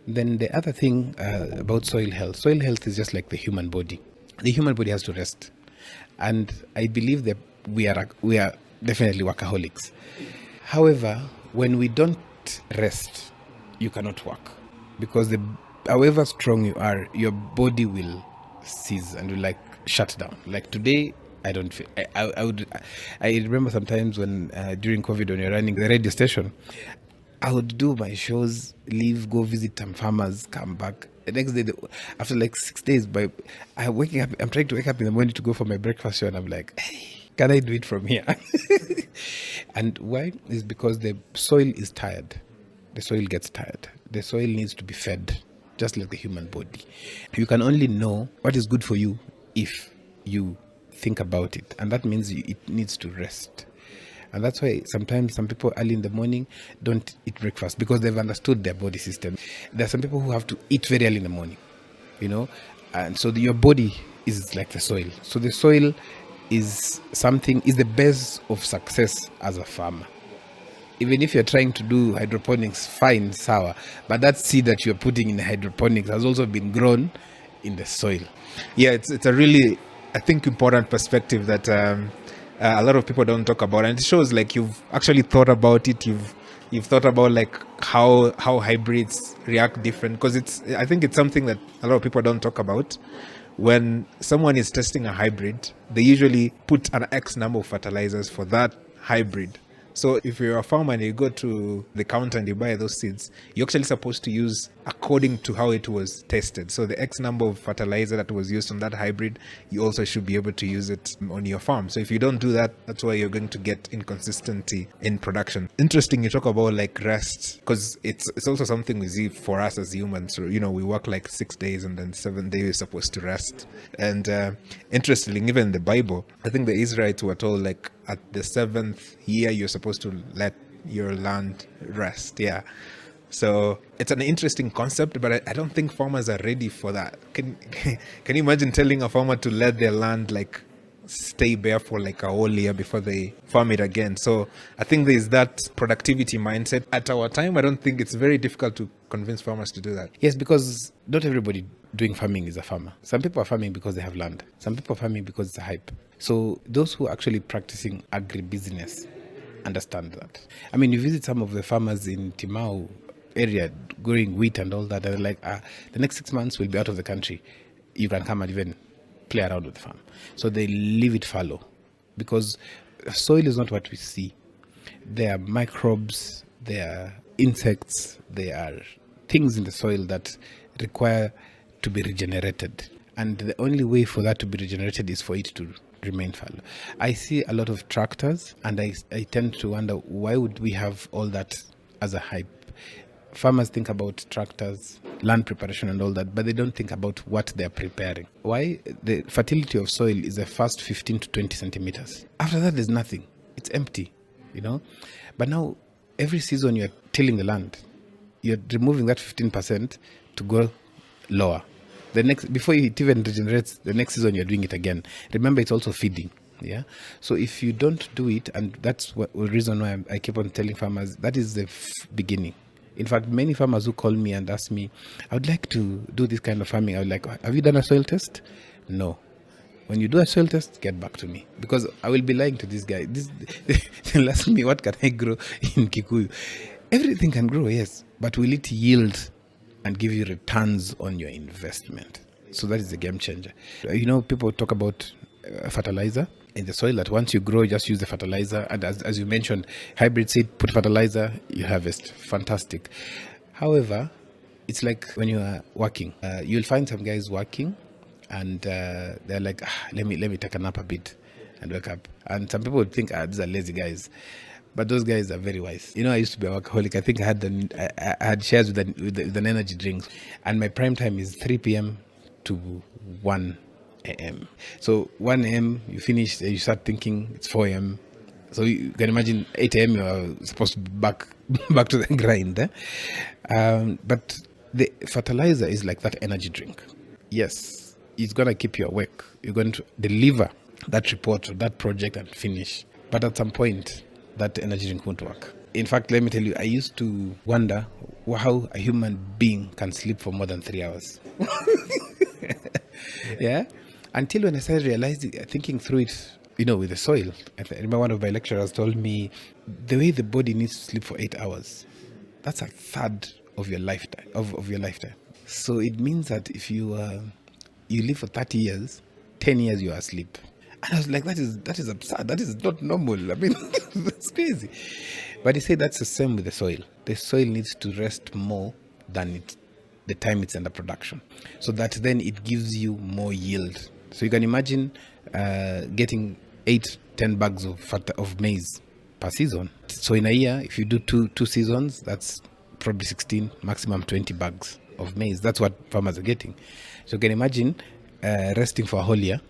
Then the other thing about soil health is just like the human body. The human body has to rest. And I believe that we are definitely workaholics. However, when we don't rest, you cannot work. Because however strong you are, your body will cease and will shut down. Like today, I don't feel. I remember sometimes when during COVID, when you're running the radio station, I would do my shows, leave, go visit some farmers, come back. The next day, after 6 days, I'm trying to wake up in the morning to go for my breakfast show, and I'm like, hey, can I do it from here? And why? Is because the soil is tired. The soil gets tired. The soil needs to be fed, just like the human body. You can only know what is good for you if you think about it. And that means it needs to rest. And that's why sometimes some people early in the morning don't eat breakfast because they've understood their body system. There are some people who have to eat very early in the morning, And so your body is like the soil. So the soil is the base of success as a farmer. Even if you're trying to do hydroponics, fine, sour, but that seed that you're putting in hydroponics has also been grown in the soil. Yeah, it's a really, I think, important perspective that a lot of people don't talk about, and it shows like you've actually thought about it. You've thought about like how hybrids react different, because I think it's something that a lot of people don't talk about. When someone is testing a hybrid, they usually put an X number of fertilizers for that hybrid. So if you're a farmer and you go to the counter and you buy those seeds, you're actually supposed to use according to how it was tested. So the X number of fertilizer that was used on that hybrid, you also should be able to use it on your farm. So if you don't do that, that's why you're going to get inconsistency in production. Interesting, you talk about like rest, because it's also something we see for us as humans. So, you know, we work like 6 days and then 7 days we're supposed to rest. And interestingly, even in the Bible, I think the Israelites were told like at the 7th year, you're supposed to let your land rest. Yeah. So it's an interesting concept, but I don't think farmers are ready for that. Can you imagine telling a farmer to let their land like stay bare for like a whole year before they farm it again? So I think there's that productivity mindset. At our time, I don't think it's very difficult to convince farmers to do that. Yes, because not everybody doing farming is a farmer. Some people are farming because they have land. Some people are farming because it's a hype. So those who are actually practicing agri-business understand that. I mean, you visit some of the farmers in Timau area growing wheat and all that, and they're like, the next 6 months we'll be out of the country. You can come and even play around with the farm. So they leave it fallow, because soil is not what we see. There are microbes, there are insects, there are things in the soil that require to be regenerated. And the only way for that to be regenerated is for it to remain fallow. I see a lot of tractors, and I tend to wonder, why would we have all that as a hype? Farmers think about tractors, land preparation and all that, but they don't think about what they're preparing. Why? The fertility of soil is the first 15 to 20 centimeters. After that, there's nothing. It's empty, you know. But now, every season you're tilling the land, you're removing that 15% to go lower. Before it even regenerates, the next season you're doing it again. Remember, it's also feeding. Yeah. So if you don't do it, and that's the reason why I keep on telling farmers, that is the beginning. In fact, many farmers who call me and ask me, I would like to do this kind of farming. I would like, have you done a soil test? No. When you do a soil test, get back to me, because I will be lying to this guy. They'll ask me, what can I grow in Kikuyu? Everything can grow, yes, but will it yield and give you returns on your investment? So that is the game changer. You know, people talk about fertilizer in the soil, that once you grow, just use the fertilizer. And as you mentioned, hybrid seed, put fertilizer, you harvest. Fantastic. However, it's like when you are working, you'll find some guys working, and they're like, let me take a nap a bit and wake up. And some people would think, these are lazy guys. But those guys are very wise. You know, I used to be a workaholic. I think I had shares with an energy drink, and my prime time is 3 p.m. to 1 a.m. So 1 a.m. you finish, you start thinking it's 4 a.m. So you can imagine 8 a.m. you are supposed to be back to the grind. But the fertilizer is like that energy drink. Yes, it's going to keep you awake. You're going to deliver that report or that project and finish. But at some point, that energy drink won't work. In fact, let me tell you, I used to wonder how a human being can sleep for more than 3 hours. Yeah. Until when I started realizing, thinking through it, you know, with the soil. I remember one of my lecturers told me, the way the body needs to sleep for 8 hours, that's a third of your lifetime. Of your lifetime. So it means that if you live for 30 years, 10 years you are asleep. And I was like, that is absurd. That is not normal. I mean, that's crazy. But he said that's the same with the soil. The soil needs to rest more than the time it's under production, so that then it gives you more yield. So you can imagine getting 8-10 bags of maize per season. So in a year, if you do two seasons, that's probably 16, maximum 20 bags of maize. That's what farmers are getting. So you can imagine resting for a whole year,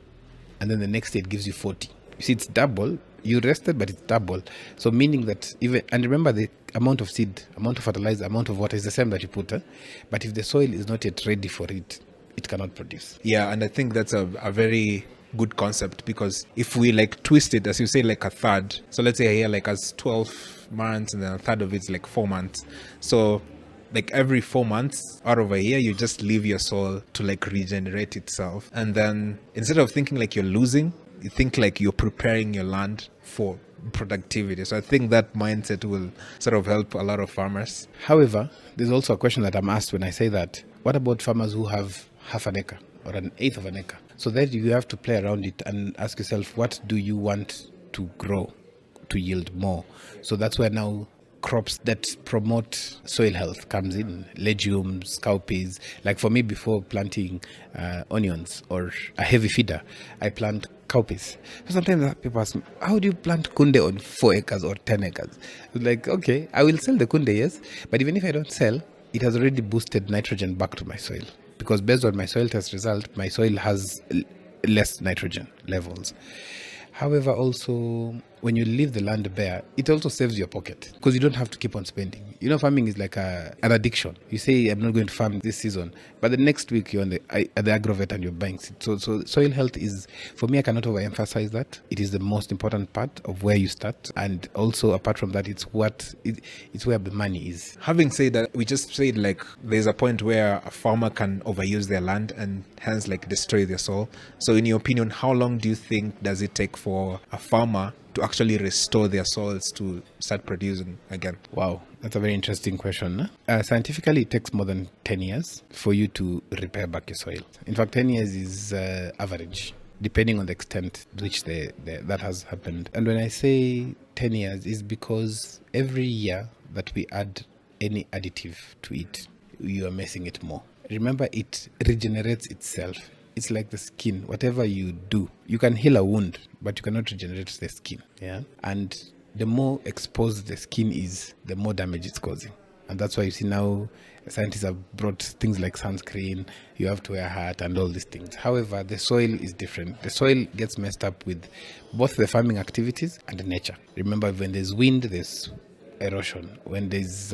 and then the next year it gives you 40. You see, it's double. You rested, but it's double. So meaning that and remember, the amount of seed, amount of fertilizer, amount of water is the same that you put. But if the soil is not yet ready for it, it cannot produce. Yeah, and I think that's a very good concept, because if we like twist it, as you say, like a third. So let's say a year like has 12 months and then a third of it's like 4 months. So like every 4 months out of a year, you just leave your soil to like regenerate itself. And then instead of thinking like you're losing, you think like you're preparing your land for productivity. So I think that mindset will sort of help a lot of farmers. However, there's also a question that I'm asked when I say that. What about farmers who have half an acre or an eighth of an acre? So that you have to play around it and ask yourself, what do you want to grow to yield more? So that's where now crops that promote soil health comes in. Legumes, cowpeas. Like for me, before planting onions or a heavy feeder, I plant cowpeas. So sometimes people ask me, how do you plant kunde on 4 acres or 10 acres? It's like, okay, I will sell the kunde, yes, but even if I don't sell, it has already boosted nitrogen back to my soil. Because based on my soil test result, my soil has less nitrogen levels. However, also, when you leave the land bare, it also saves your pocket because you don't have to keep on spending. You know, farming is like an addiction. You say, I'm not going to farm this season, but the next week you're at the agrovet and you're buying seed. So soil health is, for me, I cannot overemphasize that. It is the most important part of where you start. And also, apart from that, it's where the money is. Having said that, we just said like there's a point where a farmer can overuse their land and hence like destroy their soil. So in your opinion, how long do you think does it take for a farmer to actually restore their soils to start producing again? Wow, that's a very interesting question. Scientifically, it takes more than 10 years for you to repair back your soil. In fact, 10 years is average, depending on the extent to which that has happened. And when I say 10 years, is because every year that we add any additive to it, you are messing it more. Remember, it regenerates itself. It's like the skin. Whatever you do, you can heal a wound, but you cannot regenerate the skin. Yeah. And the more exposed the skin is, the more damage it's causing. And that's why you see now scientists have brought things like sunscreen, you have to wear a hat and all these things. However, the soil is different. The soil gets messed up with both the farming activities and the nature. Remember, when there's wind, there's erosion. When there's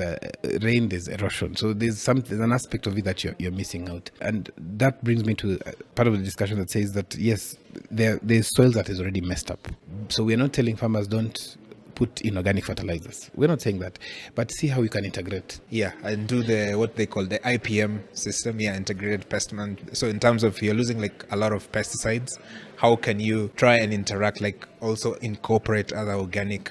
rain, there's erosion. So there's an aspect of it that you're missing out. And that brings me to part of the discussion that says that, yes, there's soils that is already messed up. So we're not telling farmers don't put in organic fertilizers. We're not saying that. But see how you can integrate. Yeah, and do what they call the IPM system, integrated pest management. So in terms of you're losing like a lot of pesticides, how can you try and interact, like also incorporate other organic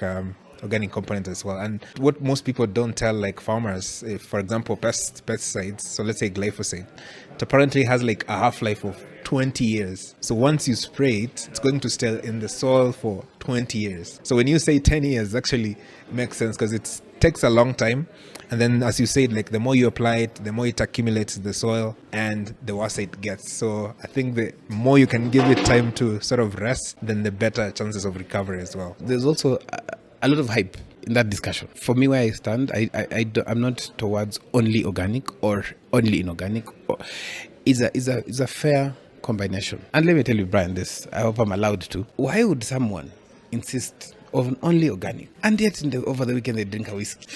components as well? And what most people don't tell like farmers, if, for example, pesticides, so let's say glyphosate, it apparently has like a half-life of 20 years. So once you spray it, it's going to stay in the soil for 20 years. So when you say 10 years, actually makes sense because it takes a long time. And then, as you said, like the more you apply it, the more it accumulates in the soil and the worse it gets. So I think the more you can give it time to sort of rest, then the better chances of recovery as well. There's also a lot of hype in that discussion. For me, where I stand, I'm not towards only organic or only inorganic. It's a fair combination. And let me tell you, Brian, this, I hope I'm allowed to. Why would someone insist on only organic and yet over the weekend they drink a whiskey?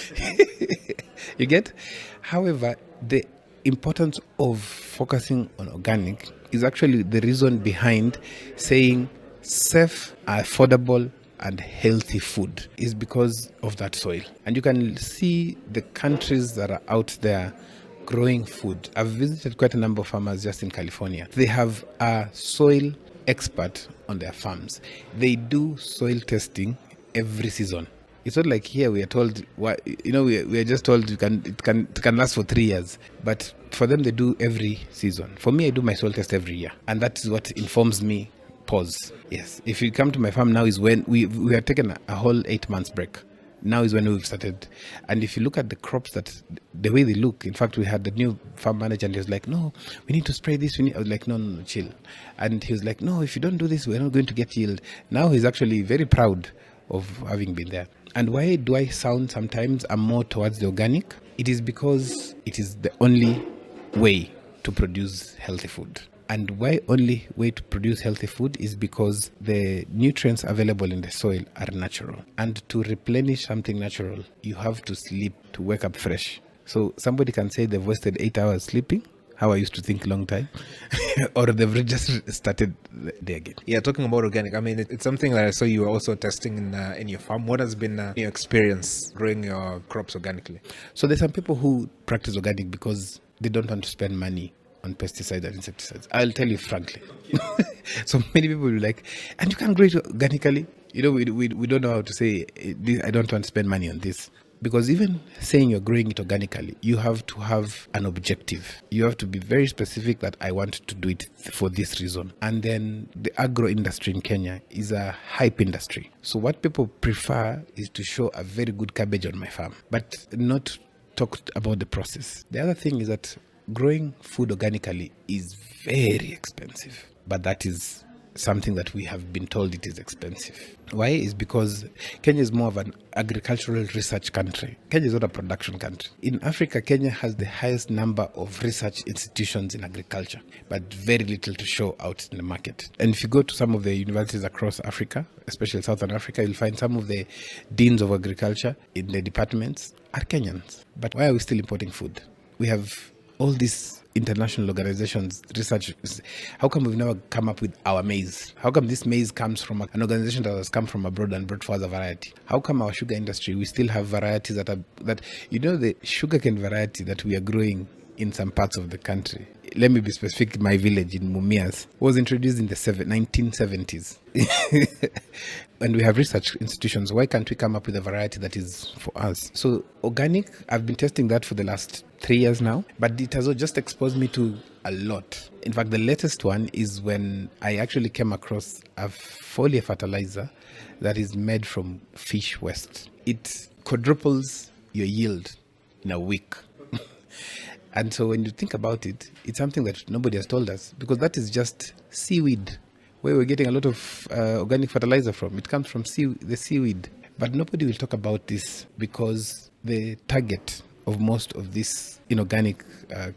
You get? However, the importance of focusing on organic is actually the reason behind saying safe, affordable, and healthy food is because of that soil. And you can see the countries that are out there growing food. I've visited quite a number of farmers just in California. They have a soil expert on their farms. They do soil testing every season. It's not like here we are told, we are just told it can last for 3 years. But for them, they do every season. For me, I do my soil test every year. And that is what informs me. Pause. Yes. If you come to my farm now is when we have taken a whole 8 months break. Now is when we've started. And if you look at the crops, that the way they look, in fact, we had the new farm manager and he was like, no, we need to spray this. I was like, no, chill. And he was like, no, if you don't do this, we're not going to get yield. Now he's actually very proud of having been there. And why do I sound sometimes I'm more towards the organic? It is because it is the only way to produce healthy food. And why only way to produce healthy food is because the nutrients available in the soil are natural. And to replenish something natural, you have to sleep to wake up fresh. So somebody can say they've wasted 8 hours sleeping how I used to think long time, or they've just started there again. Yeah, talking about organic, I mean, it's something that I saw you were also testing in your farm. What has been your experience growing your crops organically? So there's some people who practice organic because they don't want to spend money on pesticides and insecticides. I'll tell you frankly. So many people will be like, and you can grow it organically. You know, we don't know how to say, I don't want to spend money on this. Because even saying you're growing it organically, you have to have an objective. You have to be very specific that I want to do it for this reason. And then the agro industry in Kenya is a hype industry. So what people prefer is to show a very good cabbage on my farm, but not talk about the process. The other thing is that growing food organically is very expensive, but that is something that we have been told it is expensive. Why? Is because Kenya is more of an agricultural research country. Kenya is not a production country. In Africa, Kenya has the highest number of research institutions in agriculture, but very little to show out in the market. And if you go to some of the universities across Africa, especially Southern Africa, you'll find some of the deans of agriculture in the departments are Kenyans. But why are we still importing food? We have all these international organizations, research. How come we've never come up with our maize? How come this maize comes from an organization that has come from abroad and brought forth a variety? How come our sugar industry, we still have varieties that the sugarcane variety that we are growing in some parts of the country, let me be specific, my village in Mumias, was introduced in the 1970s. And we have research institutions. Why can't we come up with a variety that is for us? So organic, I've been testing that for the last 3 years now, but it has just exposed me to a lot. In fact, the latest one is when I actually came across a foliar fertilizer that is made from fish waste. It quadruples your yield in a week. And so when you think about it, it's something that nobody has told us, because that is just seaweed, where we're getting a lot of organic fertilizer from. It comes from the seaweed. But nobody will talk about this because the target of most of these inorganic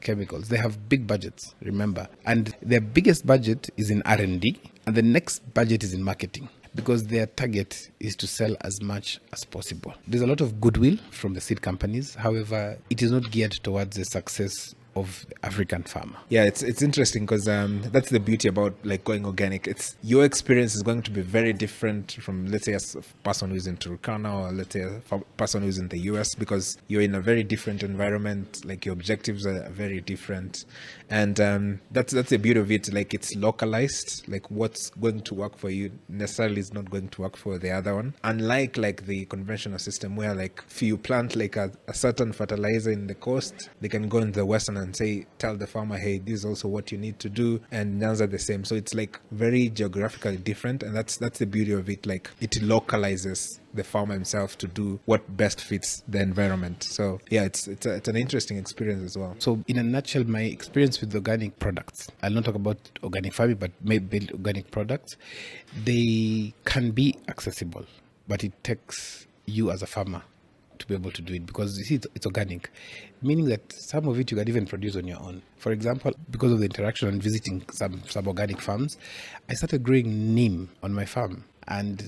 chemicals, they have big budgets, remember. And their biggest budget is in R&D, and the next budget is in marketing, because their target is to sell as much as possible. There's a lot of goodwill from the seed companies. However, it is not geared towards the success of the African farmer. Yeah, it's interesting because that's the beauty about like going organic. It's your experience is going to be very different from, let's say, a person who's in Turkana, or let's say a person who's in the US, because you're in a very different environment. Like your objectives are very different, and that's the beauty of it. Like it's localized. Like what's going to work for you necessarily is not going to work for the other one. Unlike like the conventional system where like if you plant like a certain fertilizer in the coast, they can go in the western and tell the farmer, hey, this is also what you need to do, and none are the same. So it's like very geographically different, and that's the beauty of it. Like it localizes the farmer himself to do what best fits the environment. So yeah, it's an interesting experience as well. So in a nutshell, my experience with organic products, I'll not talk about organic farming, but maybe organic products, they can be accessible, but it takes you as a farmer to be able to do it, because you see it's organic, meaning that some of it you can even produce on your own. For example, because of the interaction and visiting some organic farms, I started growing neem on my farm. And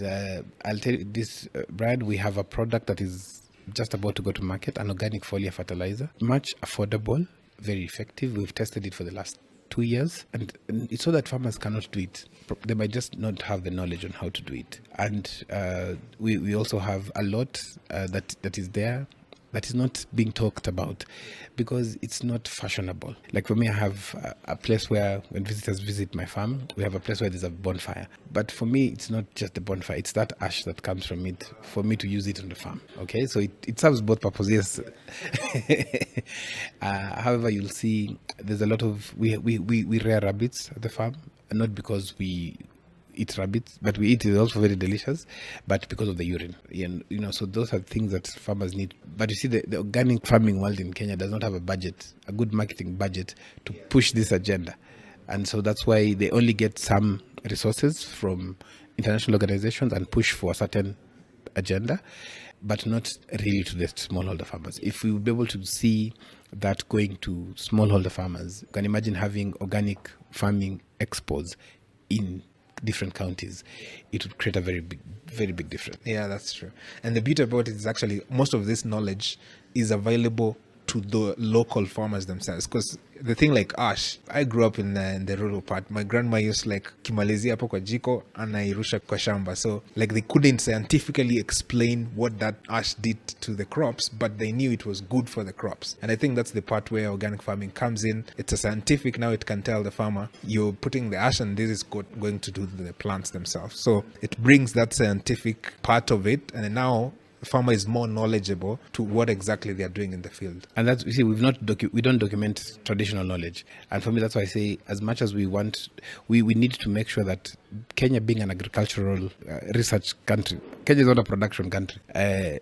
I'll tell you this, Brad, we have a product that is just about to go to market, an organic foliar fertilizer, much affordable, very effective. We've tested it for the last 2 years, and it's so that farmers cannot do it. They might just not have the knowledge on how to do it. And we also have a lot that is there that is not being talked about because it's not fashionable. Like for me, I have a place where when visitors visit my farm, we have a place where there's a bonfire. But for me, it's not just the bonfire. It's that ash that comes from it for me to use it on the farm. Okay, so it serves both purposes. However, you'll see there's a lot of, we rear rabbits at the farm, not because we eat rabbits, but we eat it also very delicious, but because of the urine. And, so those are things that farmers need. But you see, the organic farming world in Kenya does not have a good marketing budget to push this agenda. And so that's why they only get some resources from international organizations and push for a certain agenda, but not really to the smallholder farmers. If we would be able to see that going to smallholder farmers, you can imagine having organic farming expos in different counties, it would create a very big difference. Yeah, that's true. And the beauty about it is actually most of this knowledge is available to the local farmers themselves. Because the thing like ash, I grew up in the rural part. My grandma used like kimalizia hapo kwa jiko anairusha kwa shamba. So like they couldn't scientifically explain what that ash did to the crops, but they knew it was good for the crops. And I think that's the part where organic farming comes in. It's a scientific, now it can tell the farmer, you're putting the ash and this is going to do the plants themselves. So it brings that scientific part of it, and then now the farmer is more knowledgeable to what exactly they are doing in the field. And that's, you see, we don't document traditional knowledge. And for me, that's why I say, as much as we want, we need to make sure that Kenya, being an agricultural research country, Kenya is not a production country.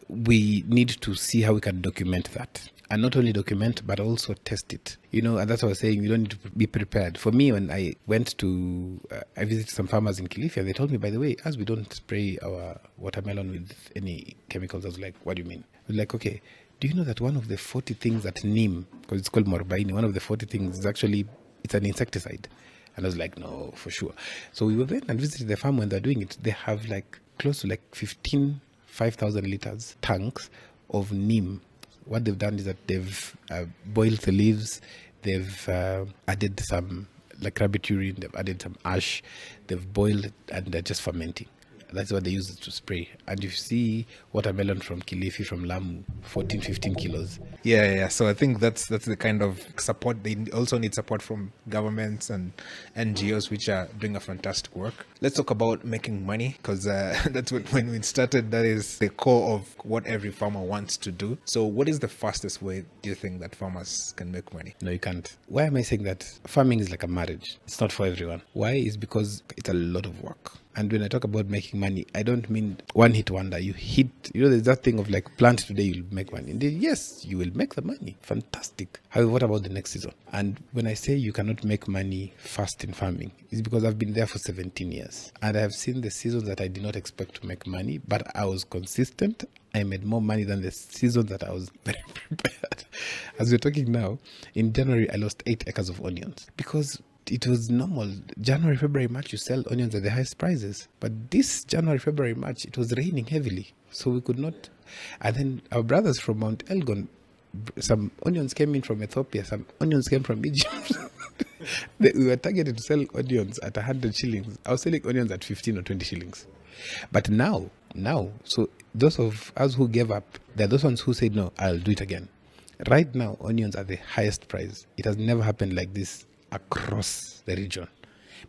We need to see how we can document that. And not only document, but also test it. You know, and that's what I was saying, you don't need to be prepared. For me, when I went to, I visited some farmers in Kilifi, and they told me, by the way, as we don't spray our watermelon with any chemicals, I was like, what do you mean? I was like, okay, do you know that one of the 40 things that neem, because it's called morbaini, one of the 40 things is actually, it's an insecticide. And I was like, no, for sure. So we went and visited the farm when they're doing it. They have like close to like 5,000 liters tanks of neem. What they've done is that they've boiled the leaves, they've added some like rabbit urine, they've added some ash, they've boiled it, and they're just fermenting. That's what they use it to spray. And you see watermelon from Kilifi, from Lamu, 14, 15 kilos. Yeah. So I think that's the kind of support. They also need support from governments and NGOs, which are doing a fantastic work. Let's talk about making money, because that's what, when we started, that is the core of what every farmer wants to do. So what is the fastest way, do you think, that farmers can make money? No, you can't. Why am I saying that? Farming is like a marriage. It's not for everyone. Why? Is because it's a lot of work. And when I talk about making money, I don't mean one hit wonder. You hit, there's that thing of like plant today, you'll make money. And yes, you will make the money. Fantastic. However, what about the next season? And when I say you cannot make money fast in farming, it's because I've been there for 17 years. And I have seen the seasons that I did not expect to make money, but I was consistent. I made more money than the season that I was very prepared. As we're talking now, in January, I lost 8 acres of onions because it was normal. January, February, March, you sell onions at the highest prices. But this January, February, March, it was raining heavily. So we could not. And then our brothers from Mount Elgon, some onions came in from Ethiopia, some onions came from Egypt. We were targeted to sell onions at 100 shillings. I was selling onions at 15 or 20 shillings. But now, so those of us who gave up, they're those ones who said, no, I'll do it again. Right now, onions are the highest price. It has never happened like this across the region,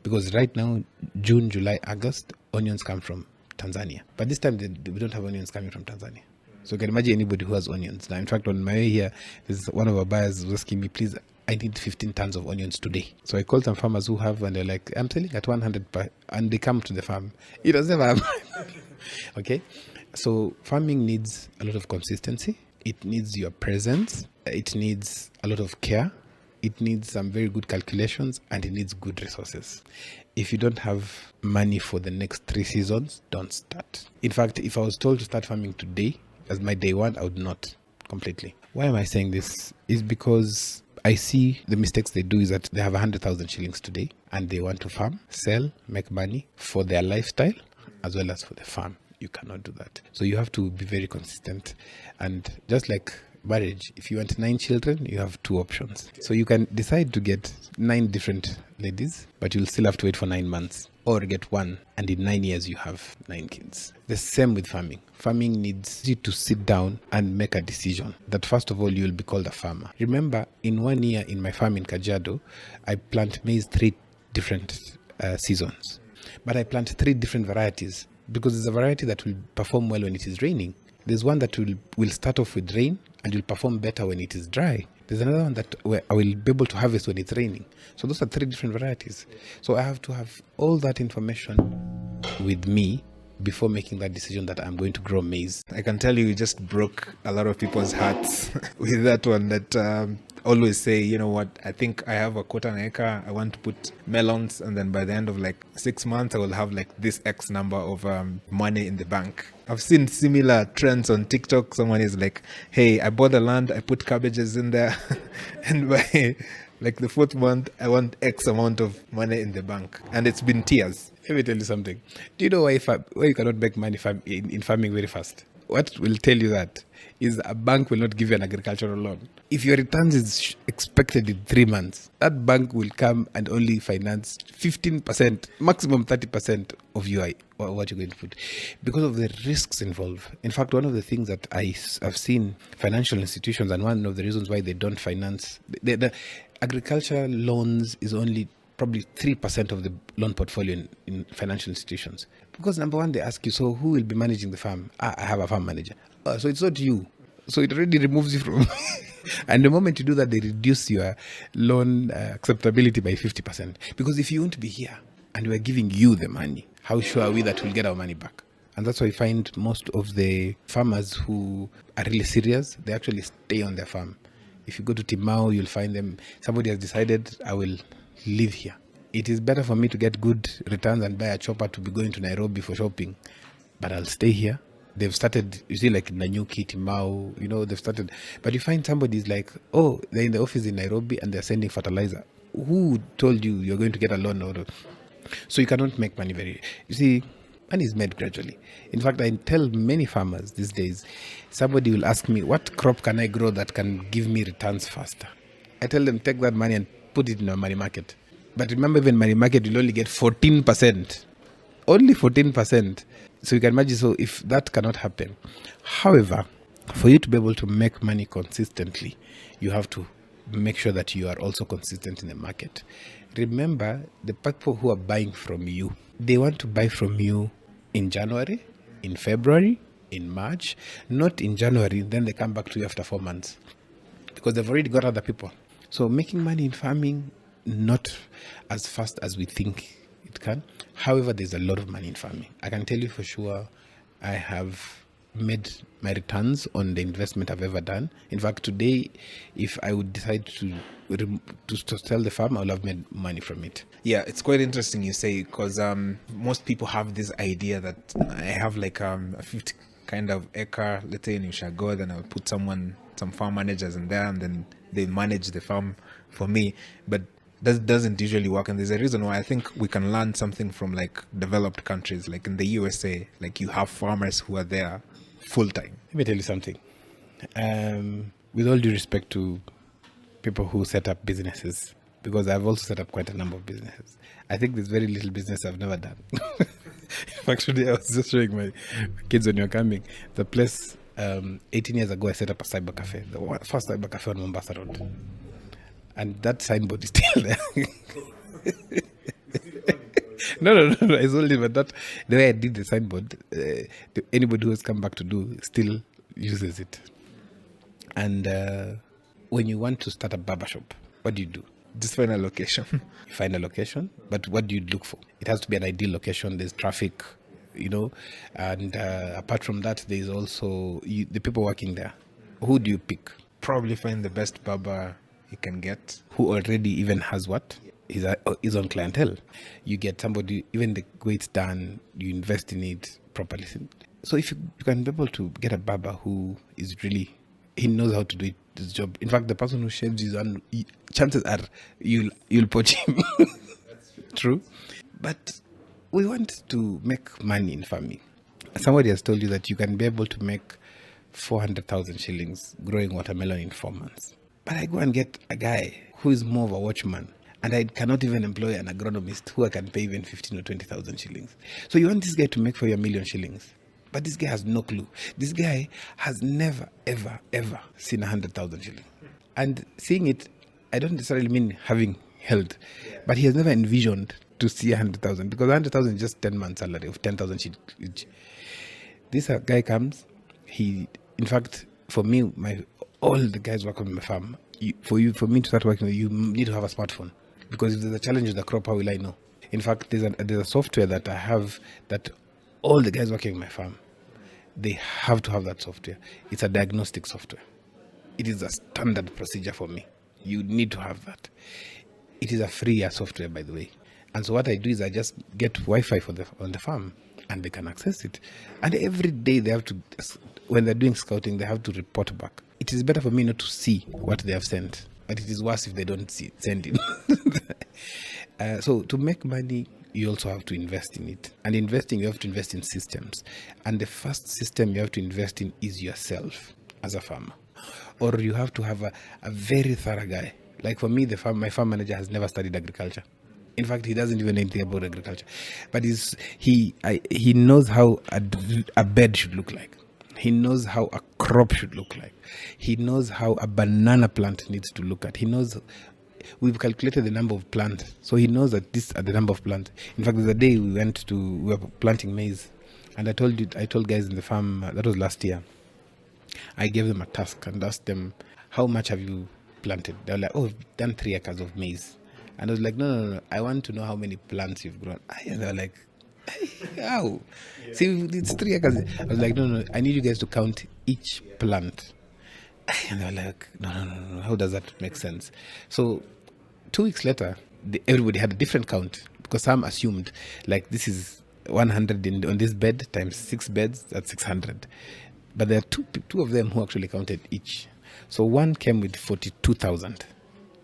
because right now, June, July, August, onions come from Tanzania, but this time we don't have onions coming from Tanzania. So you can imagine anybody who has onions now. In fact, on my way here, there's one of our buyers was asking me, please, I need 15 tons of onions today. So I called some farmers who have, and they're like, I'm selling at 100 and they come to the farm. It does never happen. Okay, so farming needs a lot of consistency. It needs your presence. It needs a lot of care. It needs some very good calculations, and it needs good resources. If you don't have money for the next 3 seasons, don't start. In fact, if I was told to start farming today as my day one, I would not completely. Why am I saying this? Is because I see the mistakes they do is that they have 100,000 shillings today and they want to farm, sell, make money for their lifestyle as well as for the farm. You cannot do that. So you have to be very consistent. And just like marriage, if you want 9 children, you have 2 options. So you can decide to get 9 different ladies, but you'll still have to wait for 9 months, or get 1, and in 9 years you have 9 kids. The same with farming. Farming needs you to sit down and make a decision that first of all, you'll be called a farmer. Remember, in 1 year in my farm in Kajiado, I plant maize 3 different seasons, but I plant 3 different varieties, because there's a variety that will perform well when it is raining. There's one that will start off with rain and will perform better when it is dry. There's another one that I will be able to harvest when it's raining. So those are 3 different varieties. So I have to have all that information with me before making that decision that I'm going to grow maize. I can tell you just broke a lot of people's hearts with that one, that always say, you know what, I think I have a quarter an acre, I want to put melons, and then by the end of like 6 months, I will have like this X number of money in the bank. I've seen similar trends on TikTok. Someone is like, hey, I bought the land, I put cabbages in there, and by like the 4th month, I want X amount of money in the bank. And it's been tears. Let me tell you something. Do you know why you cannot make money in farming very fast? what will tell you that is a bank will not give you an agricultural loan. If your returns is expected in 3 months, that bank will come and only finance 15%, maximum 30% of what you're going to put, because of the risks involved. In fact, one of the things that I've seen financial institutions, and one of the reasons why they don't finance the agricultural loans is only probably 3% of the loan portfolio in financial institutions. Because number one, they ask you, so who will be managing the farm? I have a farm manager. So it's not you. So it already removes you from... And the moment you do that, they reduce your loan acceptability by 50%. Because if you won't be here and we're giving you the money, how sure are we that we'll get our money back? And that's why I find most of the farmers who are really serious, they actually stay on their farm. If you go to Timau, you'll find them, somebody has decided, I will live here. It is better for me to get good returns and buy a chopper to be going to Nairobi for shopping, but I'll stay here. They've started, you see, like Nanyuki, Timau, they've started. But you find somebody's like, oh, they're in the office in Nairobi and they're sending fertilizer. Who told you you're going to get a loan? So you cannot make money you see, money is made gradually. In fact, I tell many farmers these days, somebody will ask me, what crop can I grow that can give me returns faster? I tell them, take that money and put it in a money market. But remember, even money market, you'll only get 14%. Only 14%. So you can imagine, so if that cannot happen. However, for you to be able to make money consistently, you have to make sure that you are also consistent in the market. Remember, the people who are buying from you, they want to buy from you in January, in February, in March, not in January, then they come back to you after 4 months. Because they've already got other people. So making money in farming, not as fast as we think it can. However, there's a lot of money in farming. I can tell you for sure, I have made my returns on the investment I've ever done. In fact, today, if I would decide to sell the farm, I'll have made money from it. Yeah, it's quite interesting you say, because most people have this idea that I have like a 50 kind of acre, let's say in Ushago, then I'll put some farm managers in there, and then they manage the farm for me. But that doesn't usually work, and there's a reason why. I think we can learn something from like developed countries, like in the USA, like you have farmers who are there full time. Let me tell you something. With all due respect to people who set up businesses, because I've also set up quite a number of businesses, I think there's very little business I've never done. Actually, I was just showing my kids when you're coming. The place, 18 years ago, I set up a cyber cafe, the first cyber cafe on Mombasa Road. And that signboard is still there. No, I sold it, but that, the way I did the signboard, anybody who has come back to do still uses it. And when you want to start a barbershop, what do you do? Just find a location. You find a location, but what do you look for? It has to be an ideal location. There's traffic, and apart from that, there's also the people working there. Who do you pick? Probably find the best barber you can get, who already even has what? Is on clientele. You get somebody, even the way it's done, you invest in it properly. So if you can be able to get a barber who is really, he knows how to do this job. In fact, the person who shaves his own, chances are you'll poach him. True. But we want to make money in farming. Somebody has told you that you can be able to make 400,000 shillings growing watermelon in 4 months. But I go and get a guy who is more of a watchman, and I cannot even employ an agronomist who I can pay even 15 or 20,000 shillings. So you want this guy to make for you 1 million shillings. But this guy has no clue. This guy has never, ever, ever seen 100,000 shillings. And seeing it, I don't necessarily mean having held, but he has never envisioned to see 100,000, because 100,000 is just 10 months salary of 10,000 each. This guy comes, in fact, for me, all the guys working on my farm, for me to start working with you, need to have a smartphone. Because if there's a challenge with the crop, how will I know? In fact, there's a software that I have that all the guys working on my farm, they have to have that software. It's a diagnostic software. It is a standard procedure for me. You need to have that. It is a free software, by the way. And so what I do is I just get Wi-Fi on the farm, and they can access it. And every day they have to, when they're doing scouting, they have to report back. It is better for me not to see what they have sent, but it is worse if they don't send it. So to make money, you also have to invest in it. And investing, you have to invest in systems. And the first system you have to invest in is yourself as a farmer. Or you have to have a very thorough guy. Like for me, my farm manager has never studied agriculture. In fact, he doesn't even know anything about agriculture. But he knows how a bed should look like. He knows how a crop should look like. He knows how a banana plant needs to look at. He knows. We've calculated the number of plants. So he knows that these are the number of plants. In fact, there's a day we were planting maize. And I told guys in the farm, that was last year. I gave them a task and asked them, how much have you planted? They were like, oh, we've done 3 acres of maize. And I was like, no. I want to know how many plants you've grown. And they were like, hey, how? Yeah. See, it's 3 acres. I was like, no. I need you guys to count each plant. And they were like, no. How does that make sense? So 2 weeks later, everybody had a different count because some assumed like this is 100 on this bed times 6 beds, that's 600. But there are two of them who actually counted each. So one came with 42,000.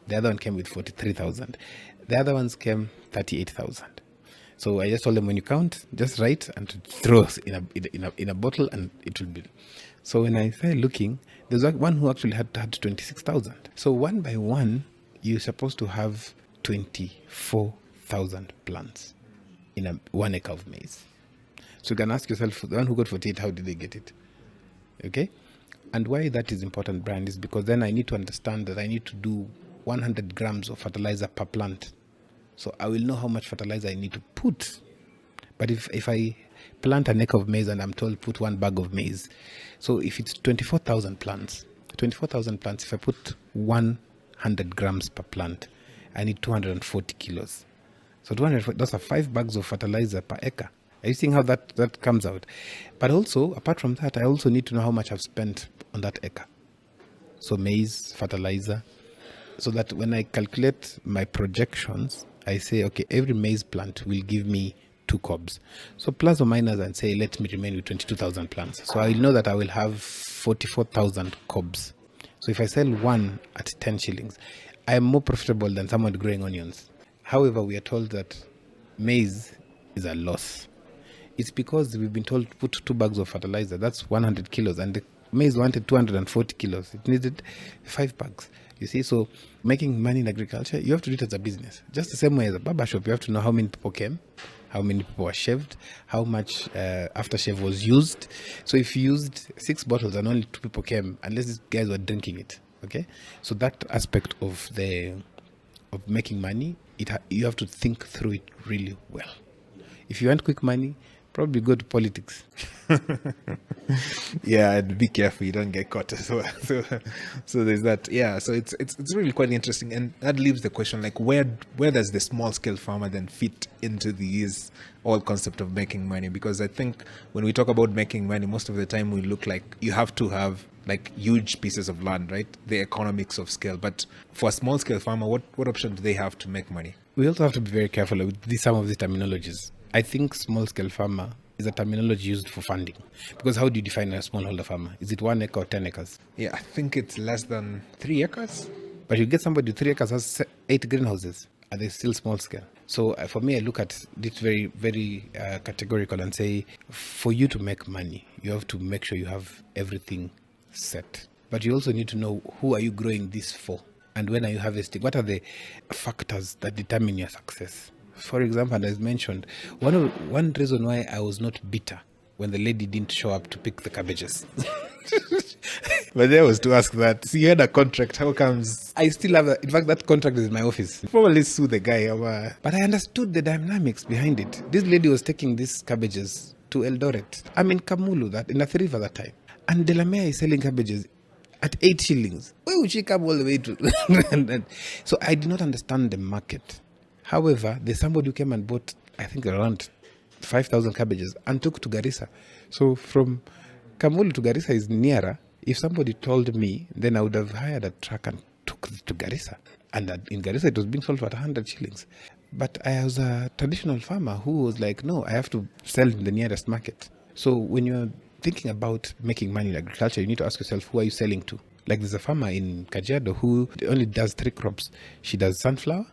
The other one came with 43,000. The other ones came 38,000. So I just told them, when you count, just write and throw in a bottle, and it will be. So when I started looking, there's one who actually had 26,000. So one by one, you're supposed to have 24,000 plants in 1 acre of maize. So you can ask yourself, the one who got 48, how did they get it? Okay? And why that is important, Brian, is because then I need to understand that I need to do 100 grams of fertilizer per plant. So I will know how much fertilizer I need to put. But if I plant an acre of maize and I'm told put 1 bag of maize, so if it's 24,000 plants, if I put 100 grams per plant, I need 240 kilos. So 240, those are 5 bags of fertilizer per acre. Are you seeing how that comes out? But also, apart from that, I also need to know how much I've spent on that acre. So maize, fertilizer, so that when I calculate my projections, I say, okay, every maize plant will give me 2 cobs. So plus or minus, and say, let me remain with 22,000 plants. So I will know that I will have 44,000 cobs. So if I sell one at 10 shillings, I am more profitable than someone growing onions. However, we are told that maize is a loss. It's because we've been told to put 2 bags of fertilizer. That's 100 kilos. And the maize wanted 240 kilos. It needed 5 bags. You see, so making money in agriculture, you have to do it as a business. Just the same way as a barber shop, you have to know how many people came, how many people were shaved, how much aftershave was used. So if you used 6 bottles and only 2 people came, unless these guys were drinking it, okay? So that aspect of making money, you have to think through it really well. If you want quick money, probably go to politics. Yeah, and be careful you don't get caught as well. So there's that. Yeah, so it's really quite interesting, and that leaves the question, like, where does the small scale farmer then fit into these whole concept of making money? Because I think when we talk about making money, most of the time we look like you have to have like huge pieces of land, right? The economics of scale. But for a small scale farmer, what option do they have to make money? We also have to be very careful with some of the terminologies. I think small-scale farmer is a terminology used for funding. Because how do you define a smallholder farmer? Is it 1 acre or 10 acres? Yeah, I think it's less than 3 acres. But you get somebody with 3 acres has 8 greenhouses. Are they still small-scale? So for me, I look at this very, very categorical and say, for you to make money, you have to make sure you have everything set. But you also need to know, who are you growing this for? And when are you harvesting? What are the factors that determine your success? For example, as mentioned, one reason why I was not bitter when the lady didn't show up to pick the cabbages. But there was to ask that. So you had a contract. How comes? I still have in fact, that contract is in my office. Probably sue the guy. But I understood the dynamics behind it. This lady was taking these cabbages to Eldoret. I'm in Kamulu, in Athi River that time. And Delamere is selling cabbages at 8 shillings. Where would she come all the way to? So I did not understand the market. However, there's somebody who came and bought, I think, around 5,000 cabbages and took to Garissa. So from Kamulu to Garissa is nearer. If somebody told me, then I would have hired a truck and took it to Garissa. And in Garissa, it was being sold for 100 shillings. But I was a traditional farmer who was like, no, I have to sell in the nearest market. So when you're thinking about making money in agriculture, you need to ask yourself, who are you selling to? Like there's a farmer in Kajiado who only does 3 crops. She does sunflower,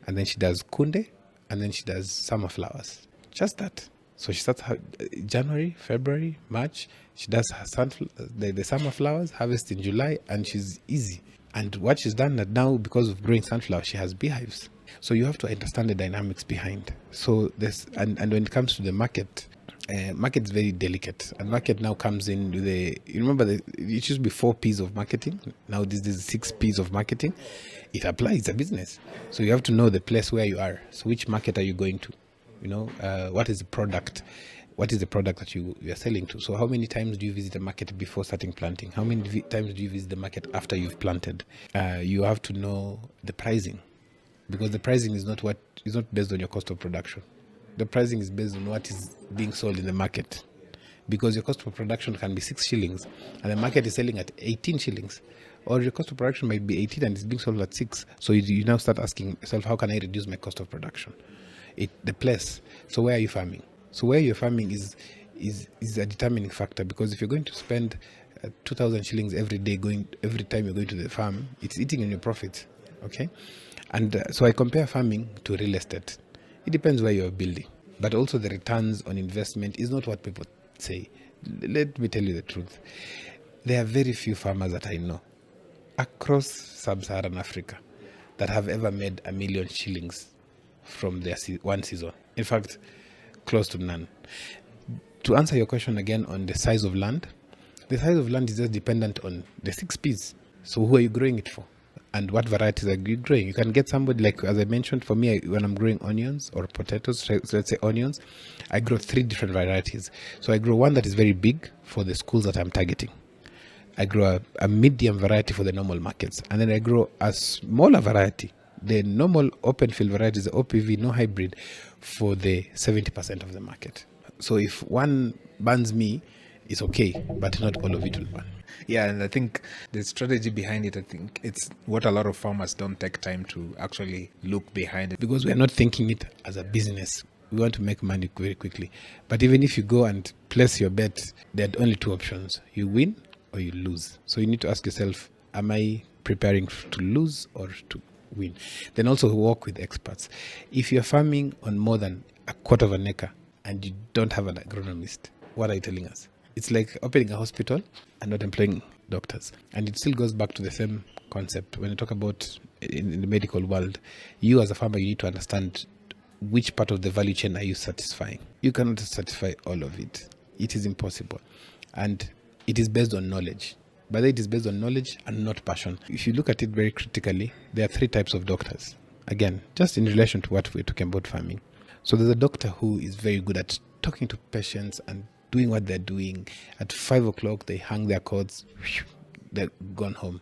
and then she does kunde, and then she does summer flowers. Just that. So she starts January, February, March. She does her the summer flowers, harvest in July, and she's easy. And what she's done now, because of growing sunflower, she has beehives. So you have to understand the dynamics behind. So this, and when it comes to the market, market is very delicate. And market now comes in with you remember, it used to be 4 P's of marketing. Now this is 6 P's of marketing. It applies, it's a business. So you have to know the place where you are. So which market are you going to? What is the product? What is the product that you are selling to? So how many times do you visit a market before starting planting? How many times do you visit the market after you've planted? You have to know the pricing, because the pricing is not based on your cost of production. The pricing is based on what is being sold in the market, because your cost of production can be 6 shillings and the market is selling at 18 shillings. Or your cost of production might be 18 and it's being sold at 6. So you now start asking yourself, how can I reduce my cost of production? The place. So where are you farming? So where you're farming is a determining factor, because if you're going to spend 2,000 shillings every time you're going to the farm, it's eating in your profits. Okay, and so I compare farming to real estate. It depends where you're building, but also the returns on investment is not what people say. Let me tell you the truth. There are very few farmers that I know across sub-Saharan Africa that have ever made 1 million shillings from their one season. In fact, close to none. To answer your question again on the size of land, the size of land is just dependent on the 6 P's. So who are you growing it for? And what varieties are you growing? You can get somebody, like, as I mentioned, for me, when I'm growing onions or potatoes, so let's say onions, I grow 3 different varieties. So I grow one that is very big for the schools that I'm targeting. I grow a medium variety for the normal markets. And then I grow a smaller variety, the normal open field varieties, the OPV, no hybrid, for the 70% of the market. So if one burns me, it's okay, but not all of it will burn. Yeah, and I think the strategy behind it, I think it's what a lot of farmers don't take time to actually look behind it. Because we are not thinking it as a business. We want to make money very quickly. But even if you go and place your bet, there are only 2 options. You win or you lose. So you need to ask yourself, am I preparing to lose or to win? Then also work with experts. If you're farming on more than 1/4 of an acre and you don't have an agronomist, what are you telling us? It's like opening a hospital and not employing doctors. And it still goes back to the same concept. When you talk about in the medical world, you as a farmer, you need to understand which part of the value chain are you satisfying. You cannot satisfy all of it. It is impossible. And it is based on knowledge. But it is based on knowledge and not passion. If you look at it very critically, there are 3 types of doctors. Again, just in relation to what we're talking about farming. So there's a doctor who is very good at talking to patients and doing what they're doing. At 5 o'clock, they hang their coats, they're gone home.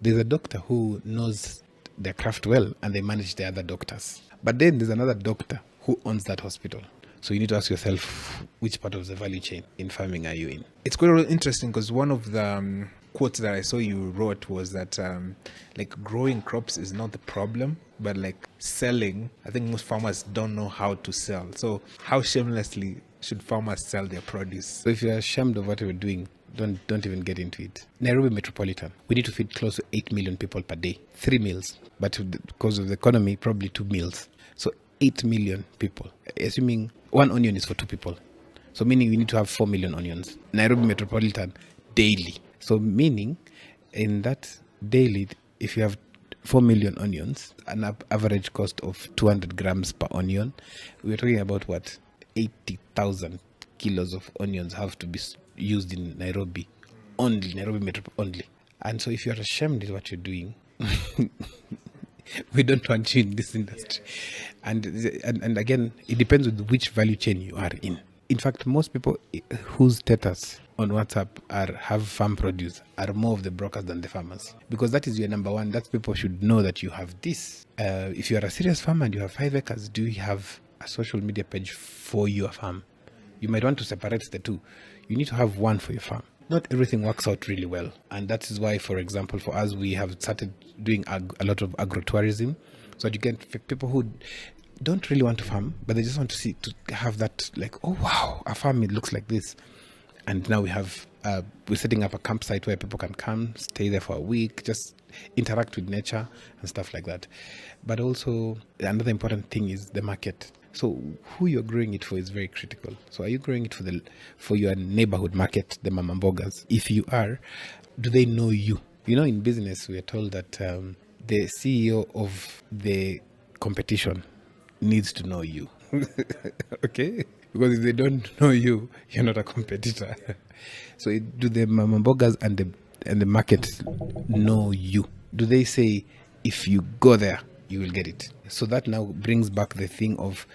There's a doctor who knows their craft well and they manage the other doctors. But then there's another doctor who owns that hospital. So you need to ask yourself, which part of the value chain in farming are you in? It's quite really interesting because one of the quotes that I saw you wrote was that like growing crops is not the problem, but like selling, I think most farmers don't know how to sell. So how shamelessly should farmers sell their produce? So if you're ashamed of what you're doing, don't even get into it. Nairobi Metropolitan, we need to feed close to 8 million people per day. 3 meals, but because of the economy, probably 2 meals. So 8 million people, assuming 1 onion is for 2 people. So meaning we need to have 4 million onions. Nairobi Metropolitan daily. So meaning in that daily, if you have 4 million onions, an average cost of 200 grams per onion, we're talking about what? 80,000 kilos of onions have to be used in Nairobi only, Nairobi Metro only. And so if you're ashamed of what you're doing, we don't want you in this industry. And again, it depends on which value chain you are in. In fact, most people whose status on WhatsApp have farm produce are more of the brokers than the farmers, because that is your number one. That people should know that you have this. If you are a serious farmer and you have 5 acres, do you have a social media page for your farm? You might want to separate the two. You need to have one for your farm. Not everything works out really well. And that is why, for example, for us, we have started doing a lot of agro-tourism. So that you get people who don't really want to farm, but they just want to have that, like, oh, wow, a farm, it looks like this. And now we're setting up a campsite where people can come, stay there for a week, just interact with nature and stuff like that. But also, another important thing is the market. So who you're growing it for is very critical. So are you growing it for your neighborhood market, the mama mbogas? If you are, do they know you? You know, in business, we are told that the CEO of the competition needs to know you. Okay? Because if they don't know you, you're not a competitor. So do the mama mbogas and the market know you? Do they say, if you go there, you will get it? So that now brings back the thing of,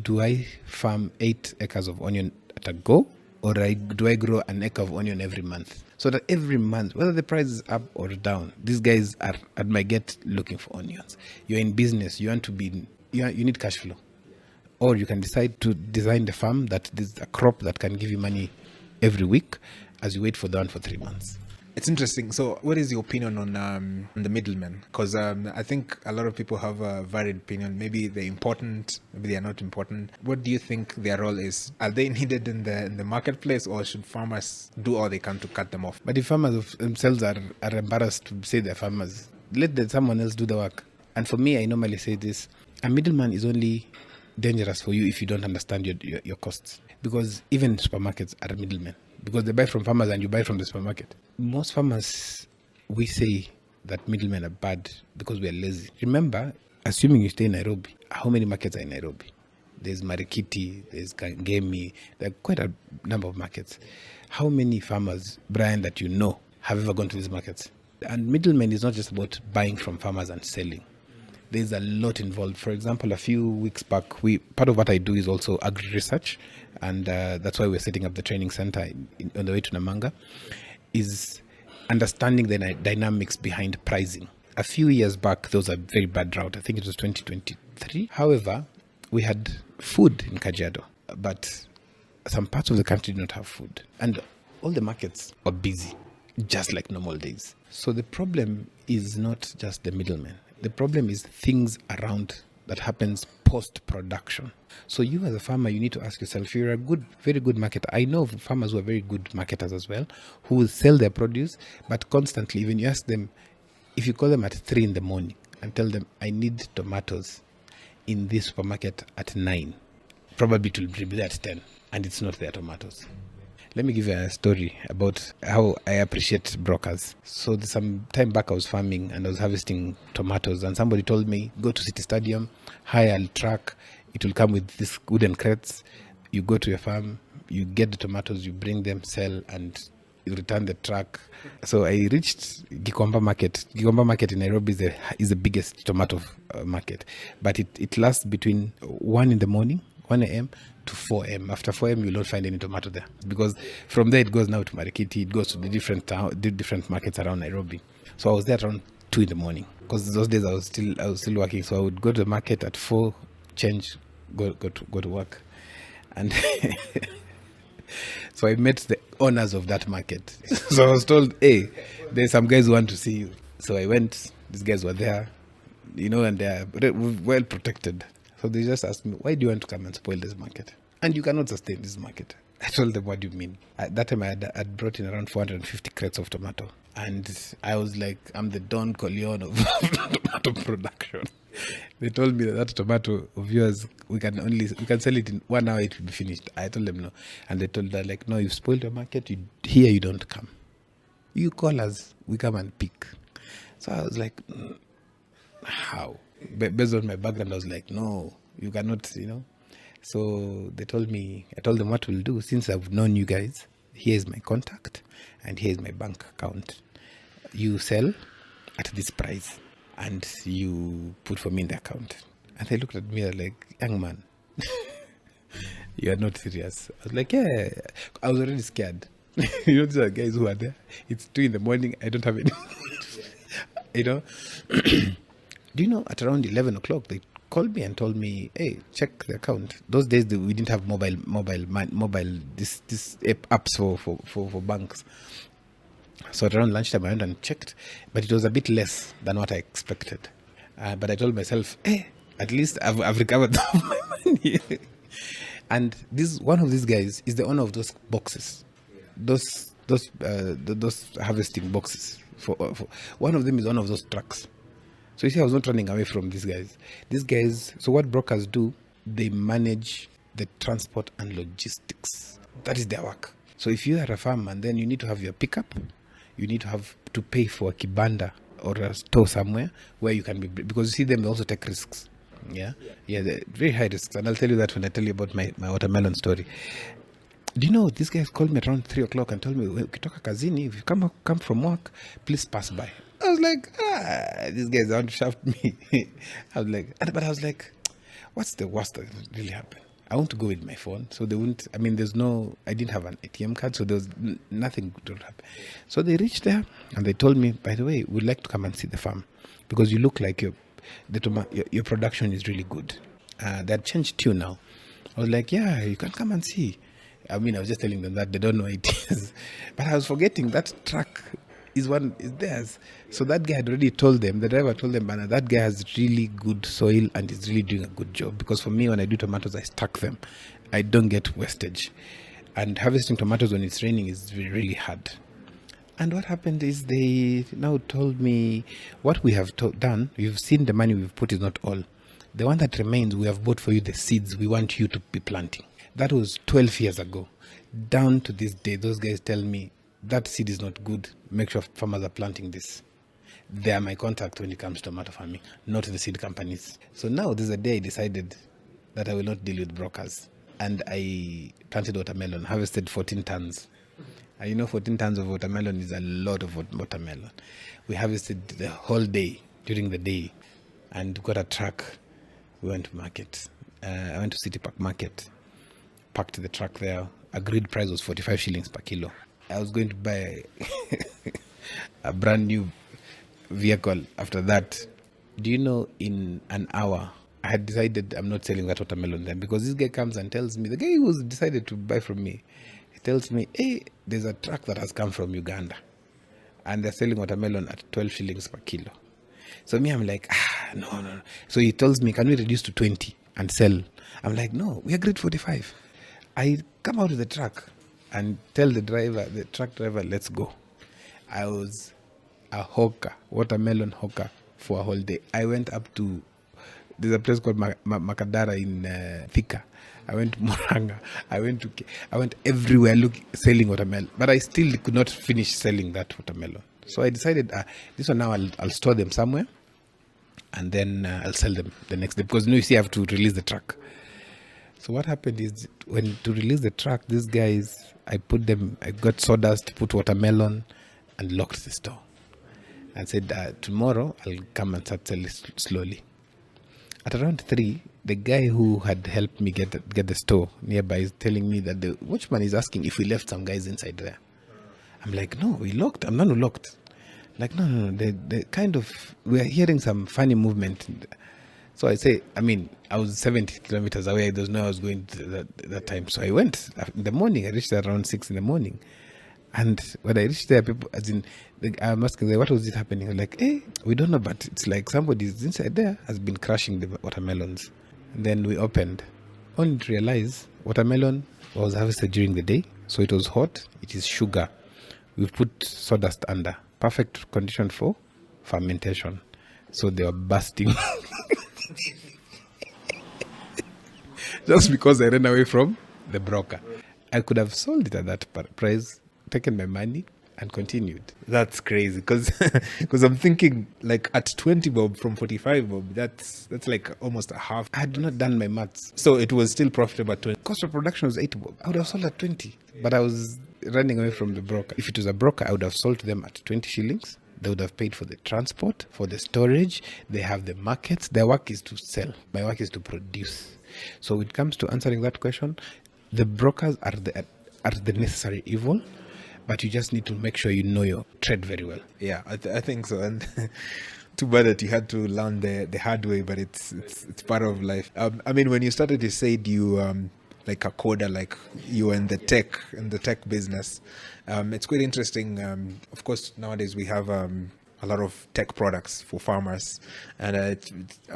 do I farm 8 acres of onion at a go, or do I grow an acre of onion every month? So that every month, whether the price is up or down, these guys are at my gate looking for onions. You're in business, you need cash flow. Or you can decide to design the farm that this is a crop that can give you money every week as you wait for the one for 3 months. It's interesting. So, what is your opinion on the middlemen? Because I think a lot of people have a varied opinion. Maybe they're important, maybe they're not important. What do you think their role is? Are they needed in the marketplace, or should farmers do all they can to cut them off? But if farmers themselves are embarrassed to say they're farmers, let someone else do the work. And for me, I normally say this: a middleman is only dangerous for you if you don't understand your costs. Because even supermarkets are middlemen, because they buy from farmers and you buy from the supermarket. Most farmers, we say that middlemen are bad because we are lazy. Remember, assuming you stay in Nairobi, how many markets are in Nairobi? There's Marikiti, there's Kangemi, there are quite a number of markets. How many farmers, Brian, that you know have ever gone to these markets? And middlemen is not just about buying from farmers and selling. There's a lot involved. For example, a few weeks back, part of what I do is also agri-research, and that's why we're setting up the training center on the way to Namanga, is understanding the dynamics behind pricing. A few years back, there was a very bad drought. I think it was 2023. However, we had food in Kajiado, but some parts of the country did not have food. And all the markets were busy, just like normal days. So the problem is not just the middlemen. The problem is things around that happens post-production. So you as a farmer, you need to ask yourself, you're a very good marketer. I know farmers who are very good marketers as well, who will sell their produce, but constantly, even you ask them, if you call them at 3 in the morning and tell them, I need tomatoes in this supermarket at 9, probably it will be there at 10, and it's not their tomatoes. Let me give you a story about how I appreciate brokers. So some time back I was farming and I was harvesting tomatoes, and somebody told me, go to City Stadium, hire a truck, it will come with these wooden crates. You go to your farm, you get the tomatoes, you bring them, sell, and you return the truck. So I reached Gikomba Market. Gikomba Market in Nairobi is the biggest tomato market, but it lasts between 1 in the morning, 1 a.m. to 4 a.m. After 4 a.m. you will not find any tomato there, because from there it goes now to Marikiti, it goes to the different markets around Nairobi. So I was there around 2 in the morning, because those days I was still working. So I would go to the market at 4, change, go to work, and so I met the owners of that market. So I was told, hey, there's some guys who want to see you. So I went. These guys were there, and they are well protected. So they just asked me, why do you want to come and spoil this market? And you cannot sustain this market. I told them, what do you mean? At that time, I had brought in around 450 crates of tomato. And I was like, I'm the Don Corleone of tomato production. They told me that tomato of yours, we can sell it in 1 hour, it will be finished. I told them no. And they told her, like, no, you've spoiled your market. Here you don't come. You call us, we come and pick. So I was like, how? Based on my background, I was like, no, you cannot, So I told them what we'll do. Since I've known you guys, here's my contact and here's my bank account. You sell at this price and you put for me in the account. And they looked at me like, young man, you are not serious. I was like, yeah. I was already scared. These are guys who are there. It's 2 in the morning. I don't have any. Do you know, at around 11 o'clock, they called me and told me, hey, check the account. Those days, we didn't have mobile, this apps for banks. So at around lunchtime, I went and checked, but it was a bit less than what I expected. But I told myself, hey, at least I've recovered my money. And one of these guys is the owner of those boxes, those harvesting boxes. For one of them is one of those trucks. So you see, I was not running away from these guys. These guys, so what brokers do, they manage the transport and logistics. That is their work. So if you are a farmer, then you need to have your pickup, you need to have to pay for a kibanda or a store somewhere where you can be, because you see them, they also take risks. Yeah, they're very high risks. And I'll tell you that when I tell you about my watermelon story. Do you know, these guys called me around 3 o'clock and told me, ukitoka kazini, if you come from work, please pass by. I was like, these guys want to shaft me. I was like, what's the worst that really happened? I want to go with my phone. So they wouldn't, I didn't have an ATM card, so there was nothing to happen. So they reached there and they told me, by the way, we'd like to come and see the farm because you look like your production is really good. They had changed tune now. I was like, yeah, you can come and see. I was just telling them that they don't know it is. But I was forgetting that truck is theirs. So that guy had already told them, the driver told them, that guy has really good soil and is really doing a good job. Because for me, when I do tomatoes, I stack them. I don't get wastage. And harvesting tomatoes when it's raining is really, really hard. And what happened is they now told me, what we have done, you've seen the money we've put is not all. The one that remains, we have bought for you the seeds we want you to be planting. That was 12 years ago. Down to this day, those guys tell me, that seed is not good. Make sure farmers are planting this. They are my contact when it comes to tomato farming, not the seed companies. So now there's a day I decided that I will not deal with brokers. And I planted watermelon, harvested 14 tons. And 14 tons of watermelon is a lot of watermelon. We harvested the whole day, during the day, and got a truck. We went to market. I went to City Park Market, parked the truck there. Agreed price was 45 shillings per kilo. I was going to buy a brand new vehicle after that. Do you know, in an hour, I had decided I'm not selling that watermelon then, because this guy comes and tells me, the guy who decided to buy from me, he tells me, hey, there's a truck that has come from Uganda and they're selling watermelon at 12 shillings per kilo. So me, I'm like, no. So he tells me, can we reduce to 20 and sell? I'm like, no, we agreed 45. I come out of the truck and tell the truck driver, let's go. I was a hawker, watermelon hawker for a whole day. I went up to, there's a place called Makadara in Thika. I went to Muranga. I went everywhere selling watermelon. But I still could not finish selling that watermelon. So I decided, this one now I'll store them somewhere. And then I'll sell them the next day. Because you see, I have to release the truck. So what happened is, to release the truck, these guys, I got sawdust, put watermelon, and locked the store. And said, tomorrow I'll come and start selling slowly. At around 3, the guy who had helped me get the store nearby is telling me that the watchman is asking if we left some guys inside there. I'm like, no, we locked. I'm not locked. Like, no. They kind of, we're hearing some funny movement. So I say, I was 70 kilometers away. There's no I was going to that time. So I went in the morning. I reached there around 6 in the morning. And when I reached there, people, I'm asking them, what was it happening? I'm like, hey, we don't know, but it's like somebody's inside there has been crushing the watermelons. And then we opened. Only to realize watermelon was harvested during the day. So it was hot. It is sugar. We've put sawdust under. Perfect condition for fermentation. So they were bursting. Just because I ran away from the broker. I could have sold it at that price, taken my money, and continued. That's crazy, because I'm thinking, like, at 20 bob from 45 bob, that's like almost a half. I had not done my maths, so it was still profitable at 20. Cost of production was 80 bob. I would have sold at 20, but I was running away from the broker. If it was a broker, I would have sold to them at 20 shillings. They would have paid for the transport, for the storage. They have the markets. Their work is to sell. My work is to produce. So when it comes to answering that question, the brokers are the necessary evil, but you just need to make sure you know your trade very well. Yeah, I think so. And too bad that you had to learn the hard way, but it's part of life. When you started, you said you like a coder, like you were in the tech business. It's quite interesting. Of course, nowadays we have a lot of tech products for farmers, and I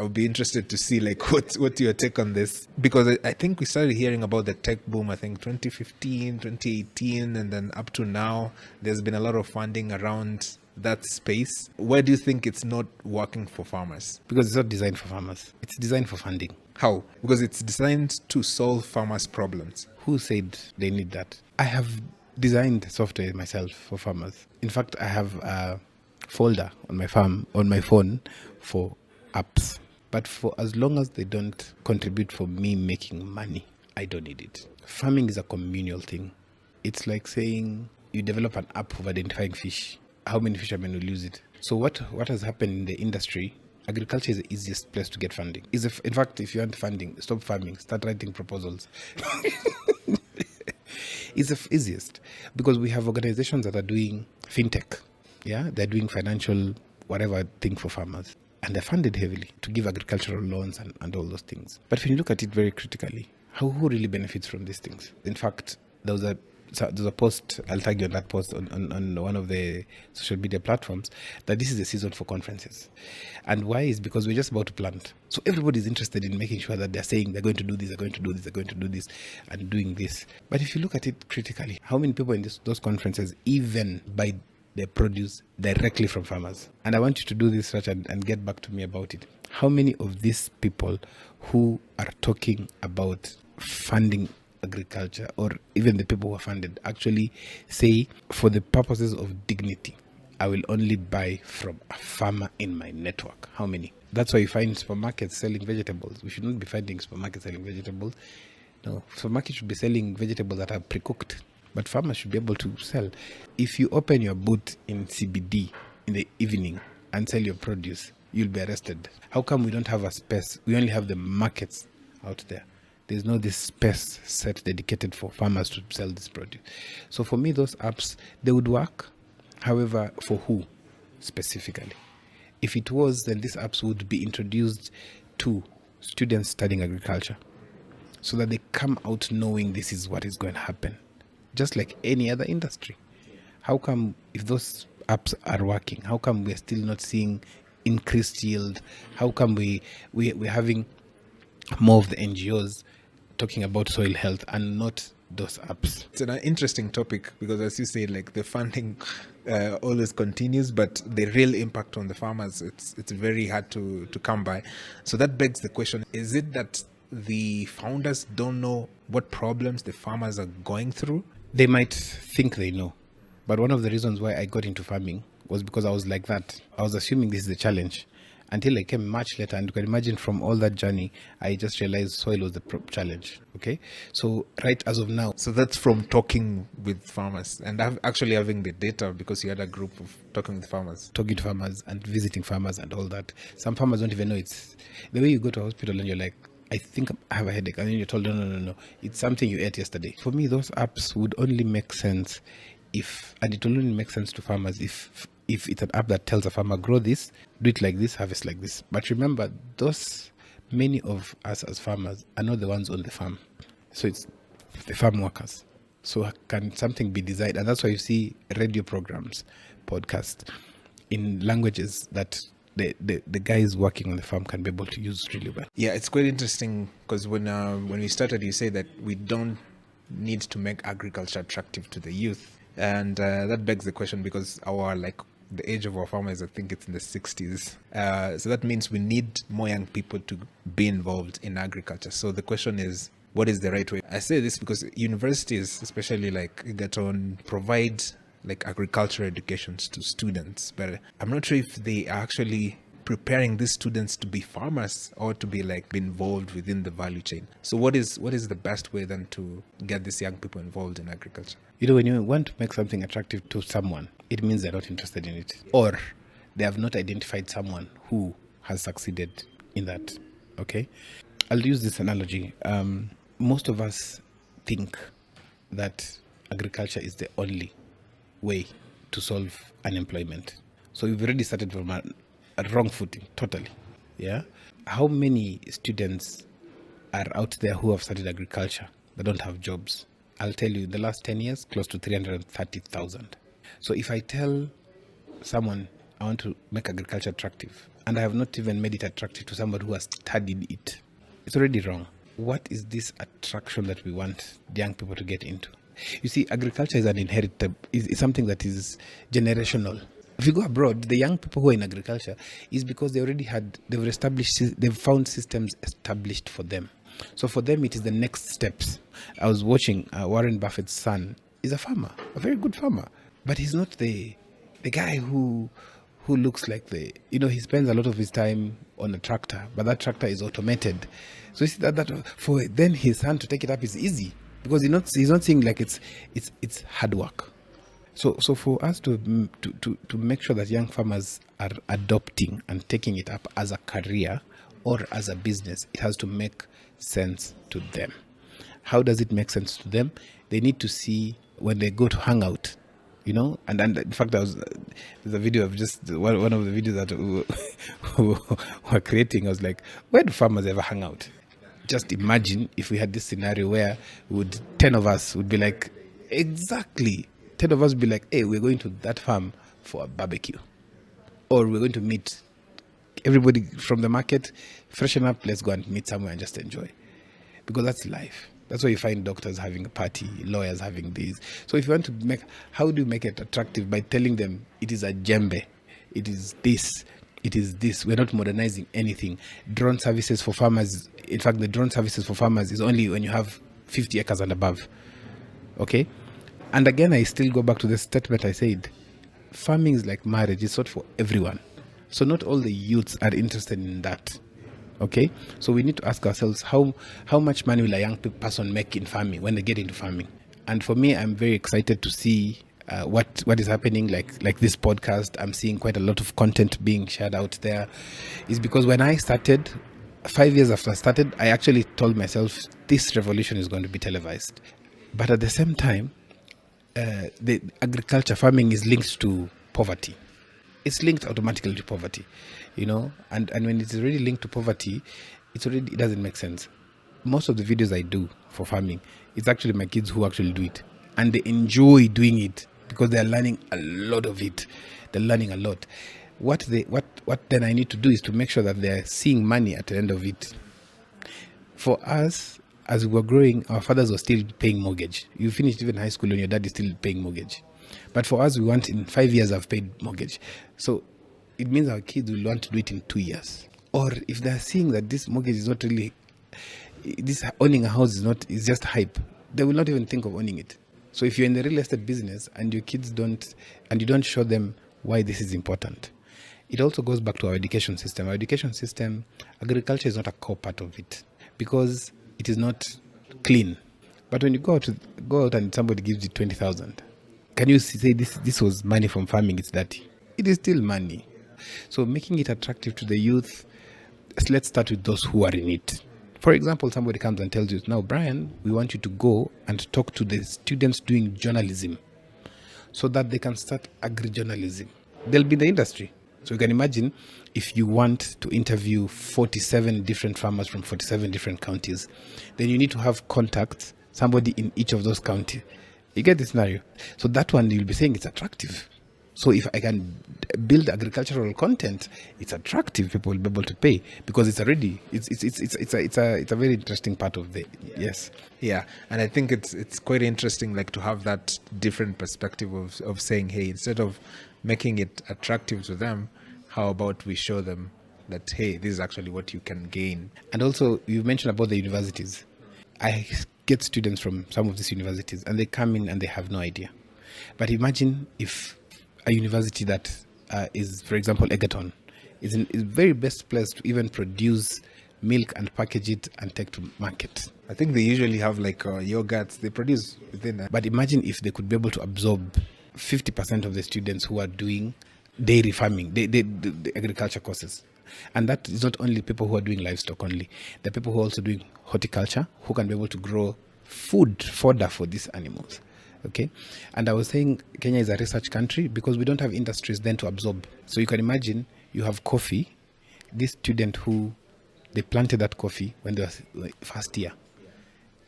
would be interested to see like what's your take on this, because I think we started hearing about the tech boom, I think 2015, 2018, and then up to now there's been a lot of funding around that space. Why do you think it's not working for farmers? Because it's not designed for farmers. It's designed for funding. How? Because it's designed to solve farmers' problems. Who said they need that? I have designed software myself for farmers. In fact, I have a folder on my phone for apps. But for as long as they don't contribute for me making money, I don't need it. Farming is a communal thing. It's like saying you develop an app for identifying fish. How many fishermen will use it? So what has happened in the industry? Agriculture is the easiest place to get funding. In fact, if you want funding, stop farming, start writing proposals. It's the easiest because we have organizations that are doing fintech. Yeah, they're doing financial whatever thing for farmers. And they're funded heavily to give agricultural loans and all those things. But when you look at it very critically, who really benefits from these things? In fact, there's a post, I'll tag you on that post on one of the social media platforms, that this is the season for conferences. And why is because we're just about to plant. So everybody's interested in making sure that they're saying they're going to do this, they're going to do this, they're going to do this, and doing this. But if you look at it critically, how many people in those conferences even buy their produce directly from farmers? And I want you to do this research and get back to me about it. How many of these people who are talking about funding agriculture, or even the people who are funded, actually say, for the purposes of dignity, I will only buy from a farmer in my network? How many? That's why you find supermarkets selling vegetables. We should not be finding supermarkets selling vegetables. No, supermarkets should be selling vegetables that are pre-cooked. But farmers should be able to sell. If you open your booth in CBD in the evening and sell your produce, you'll be arrested. How come we don't have a space? We only have the markets out there. There's no this space set dedicated for farmers to sell this produce. So for me, those apps, they would work. However, for who specifically? If it was, then these apps would be introduced to students studying agriculture so that they come out knowing this is what is going to happen. Just like any other industry. How come, if those apps are working, how come we're still not seeing increased yield? How come we're having more of the NGOs talking about soil health and not those apps? It's an interesting topic because, as you say, like the funding always continues, but the real impact on the farmers, it's very hard to come by. So that begs the question, is it that the founders don't know what problems the farmers are going through? They might think they know. But one of the reasons why I got into farming was because I was like that. I was assuming this is the challenge until I came much later. And you can imagine from all that journey, I just realized soil was the challenge. Okay. So right as of now. So that's from talking with farmers and actually having the data, because you had a group of talking with farmers. Talking to farmers and visiting farmers and all that. Some farmers don't even know it's the way you go to a hospital and you're like, I think I have a headache. And then you're told, no. It's something you ate yesterday. For me, those apps would only make sense and it will only make sense to farmers if it's an app that tells a farmer, grow this, do it like this, harvest like this. But remember, many of us as farmers are not the ones on the farm. So it's the farm workers. So can something be designed? And that's why you see radio programs, podcasts in languages that the guys working on the farm can be able to use really well. Yeah, it's quite interesting because when we started, you say that we don't need to make agriculture attractive to the youth, and that begs the question because the age of our farmers, I think it's in the 60s. So that means we need more young people to be involved in agriculture. So the question is, what is the right way? I say this because universities, especially like Egerton, provide like agricultural educations to students, but I'm not sure if they are actually preparing these students to be farmers or to be involved within the value chain. So what is the best way then to get these young people involved in agriculture? When you want to make something attractive to someone, it means they're not interested in it, or they have not identified someone who has succeeded in that. Okay, I'll use this analogy. Most of us think that agriculture is the only way to solve unemployment. So we've already started from a wrong footing, totally. Yeah. How many students are out there who have studied agriculture that don't have jobs? I'll tell you, in the last 10 years, close to 330,000. So if I tell someone I want to make agriculture attractive, and I have not even made it attractive to somebody who has studied it, it's already wrong. What is this attraction that we want young people to get into? You see, agriculture is an inheritable, is something that is generational. If you go abroad, the young people who are in agriculture is because they've found systems established for them. So for them, it is the next steps. I was watching Warren Buffett's son is a farmer, a very good farmer, but he's not the guy who looks like he spends a lot of his time on a tractor, but that tractor is automated. So you see that for then his son to take it up is easy because he's not seeing like it's hard work. So for us to make sure that young farmers are adopting and taking it up as a career or as a business, it has to make sense to them. How does it make sense to them? They need to see when they go to hang out, and in fact there's a video of just one of the videos that we were creating. I was like, where do farmers ever hang out? Just imagine if we had this scenario where 10 of us would be like, exactly, 10 of us would be like, hey, we're going to that farm for a barbecue, or we're going to meet everybody from the market, freshen up, let's go and meet somewhere and just enjoy, because that's life. That's why you find doctors having a party, lawyers having these. So if you want to how do you make it attractive? By telling them it is a djembe, it is this, it is this. We're not modernizing anything. Drone services for farmers. In fact, the drone services for farmers is only when you have 50 acres and above. Okay? And again, I still go back to the statement I said. Farming is like marriage. It's not for everyone. So not all the youths are interested in that. Okay, so we need to ask ourselves how much money will a young person make in farming when they get into farming? And for me, I'm very excited to see what is happening. Like this podcast, I'm seeing quite a lot of content being shared out there. Is because when I started, 5 years after I started, I actually told myself this revolution is going to be televised. But at the same time, the agriculture farming is linked to poverty. It's linked automatically to poverty, and when it's already linked to poverty, it doesn't make sense. Most of the videos I do for farming, it's actually my kids who actually do it, and they enjoy doing it because they're learning a lot of it. They're learning a lot. What then I need to do is to make sure that they're seeing money at the end of it. For us, as we were growing, our fathers were still paying mortgage. You finished even high school and your dad is still paying mortgage. But for us, we want in 5 years I've paid mortgage. So it means our kids will want to do it in 2 years. Or if they're seeing that this mortgage is not really, this owning a house is just hype, they will not even think of owning it. So if you're in the real estate business and your kids you don't show them why this is important, it also goes back to our education system. Our education system, agriculture is not a core part of it because it is not clean. But when you go out and somebody gives you 20,000, can you say this was money from farming? It's dirty. It is still money. So making it attractive to the youth, let's start with those who are in it. For example, somebody comes and tells you, now, Brian, we want you to go and talk to the students doing journalism so that they can start agri-journalism. They'll be in the industry. So you can imagine if you want to interview 47 different farmers from 47 different counties, then you need to have contacts, somebody in each of those counties. You get the scenario. So that one you'll be saying it's attractive. So if I can build agricultural content, it's attractive. People will be able to pay because it's already it's a very interesting part of the yes. Yeah, and I think it's quite interesting, like to have that different perspective of saying, hey, instead of making it attractive to them, how about we show them that, hey, this is actually what you can gain. And also, you mentioned about the universities. I get students from some of these universities and they come in and they have no idea. But imagine if a university that is, for example, Egerton, is very best place to even produce milk and package it and take to market. I think they usually have like yogurts they produce within that. But imagine if they could be able to absorb 50% of the students who are doing dairy farming, the agriculture courses. And that is not only people who are doing livestock only. The people who are also doing horticulture, who can be able to grow fodder for these animals. Okay, and I was saying Kenya is a research country because we don't have industries then to absorb. So you can imagine you have coffee. This student who they planted that coffee when they were first year.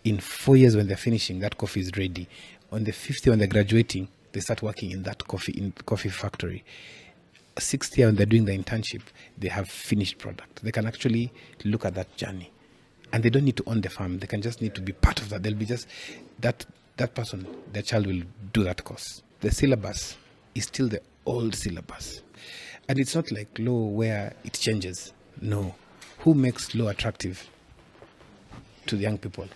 In 4 years when they're finishing, that coffee is ready. On the 5th year when they're graduating, they start working in that coffee factory. 6th year when they're doing the internship, they have finished product. They can actually look at that journey, and they don't need to own the farm. They can just need to be part of that. They'll be just that person, their child will do that course. The syllabus is still the old syllabus. And it's not like law where it changes. No. Who makes law attractive to the young people?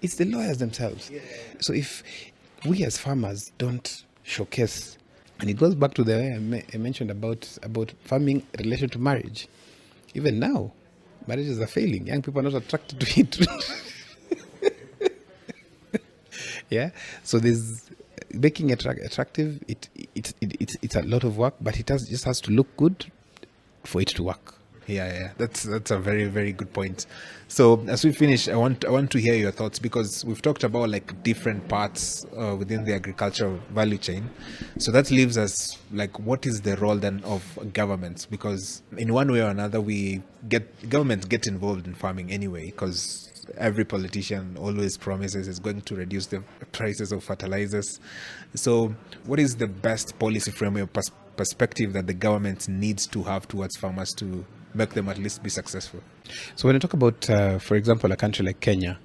It's the lawyers themselves. So if we as farmers don't showcase, and it goes back to the way I mentioned about farming in relation to marriage. Even now, marriages are failing. Young people are not attracted to it. Yeah. So there's making it attractive. It's a lot of work, but just has to look good for it to work. Yeah, that's a very, very good point. So as we finish, I want to hear your thoughts, because we've talked about like different parts within the agricultural value chain. So that leaves us like, what is the role then of governments? Because in one way or another, governments get involved in farming anyway, because every politician always promises it's going to reduce the prices of fertilizers. So what is the best policy framework perspective that the government needs to have towards farmers to make them at least be successful? So when I talk about, for example, a country like Kenya,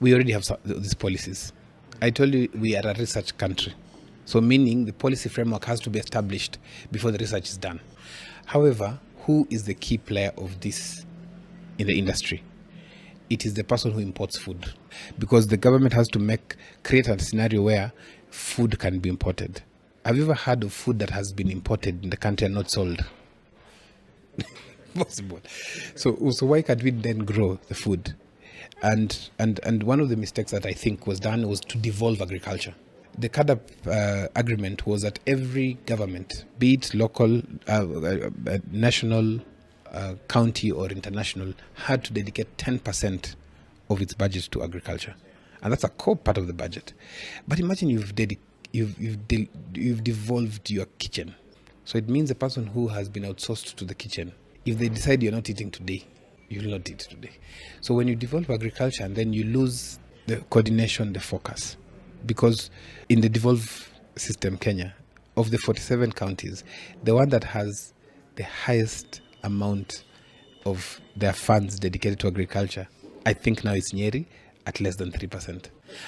we already have these policies. I told you we are a research country. So meaning the policy framework has to be established before the research is done. However, who is the key player of this in the industry? It is the person who imports food, because the government has to create a scenario where food can be imported. Have you ever heard of food that has been imported in the country and not sold? Possible. So why can't we then grow the food? And one of the mistakes that I think was done was to devolve agriculture. The CADAP agreement was that every government, be it local, national, county or international, had to dedicate 10% of its budget to agriculture, and that's a core part of the budget. But imagine you've devolved your kitchen. So it means the person who has been outsourced to the kitchen, if they decide you're not eating today, you will not eat today. So when you devolve agriculture, and then you lose the coordination, the focus, because in the devolved system, Kenya, of the 47 counties, the one that has the highest amount of their funds dedicated to agriculture, I think now it's Nyeri at less than 3%.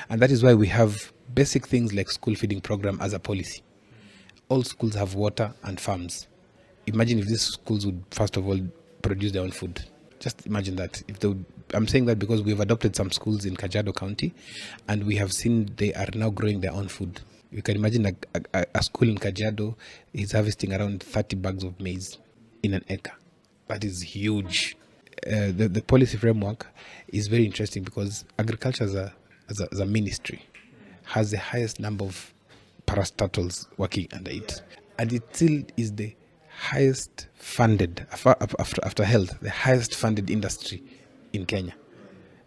And that is why we have basic things like school feeding program as a policy. All schools have water and farms. Imagine if these schools would, first of all, produce their own food. Just imagine that. I'm saying that because we've adopted some schools in Kajiado County, and we have seen they are now growing their own food. You can imagine a school in Kajiado is harvesting around 30 bags of maize in an acre. That is huge. The policy framework is very interesting, because agriculture as a ministry has the highest number of parastatals working under it, and it still is the highest funded, after health, the highest funded industry in Kenya.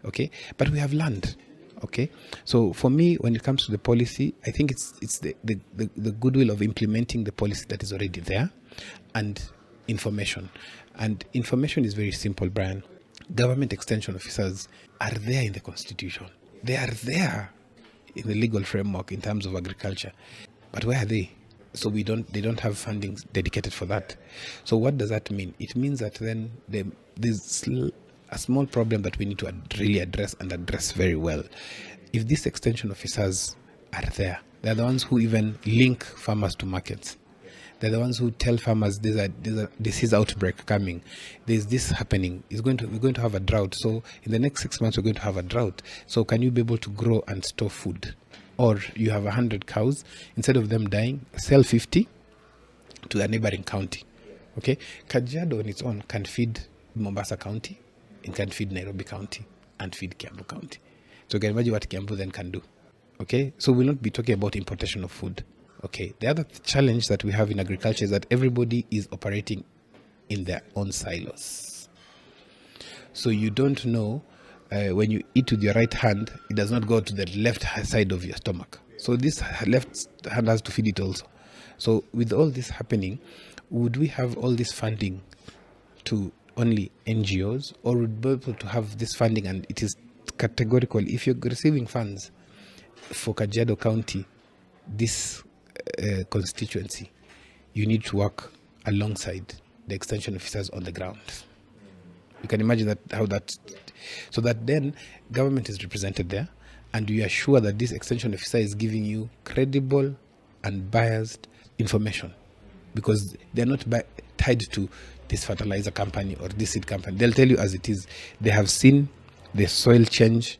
Okay, but we have land. Okay, so for me, when it comes to the policy, I think it's the goodwill of implementing the policy that is already there, and information. And information is very simple, Brian. Government extension officers are there in the Constitution. They are there in the legal framework in terms of agriculture. But where are they? So they don't have funding dedicated for that. So what does that mean? It means that then there's a small problem that we need to really address, and address very well. If these extension officers are there, they're the ones who even link farmers to markets. They're the ones who tell farmers there's a disease outbreak coming. There's this happening. We're going to have a drought. So in the next 6 months, we're going to have a drought. So can you be able to grow and store food? Or you have 100 cows. Instead of them dying, sell 50 to a neighboring county. Okay? Kajiado on its own can feed Mombasa County, it can feed Nairobi County, and feed Kiambu County. So you can imagine what Kiambu then can do. Okay? So we'll not be talking about importation of food. Okay, the other challenge that we have in agriculture is that everybody is operating in their own silos. So you don't know, when you eat with your right hand, it does not go to the left side of your stomach. So this left hand has to feed it also. So with all this happening, would we have all this funding to only NGOs, or would we be able to have this funding, and it is categorical? If you're receiving funds for Kajiado County, this constituency, you need to work alongside the extension officers on the ground. You can imagine so that then government is represented there, and you are sure that this extension officer is giving you credible and biased information. because they're not tied to this fertilizer company or this seed company. They'll tell you as it is. They have seen the soil change.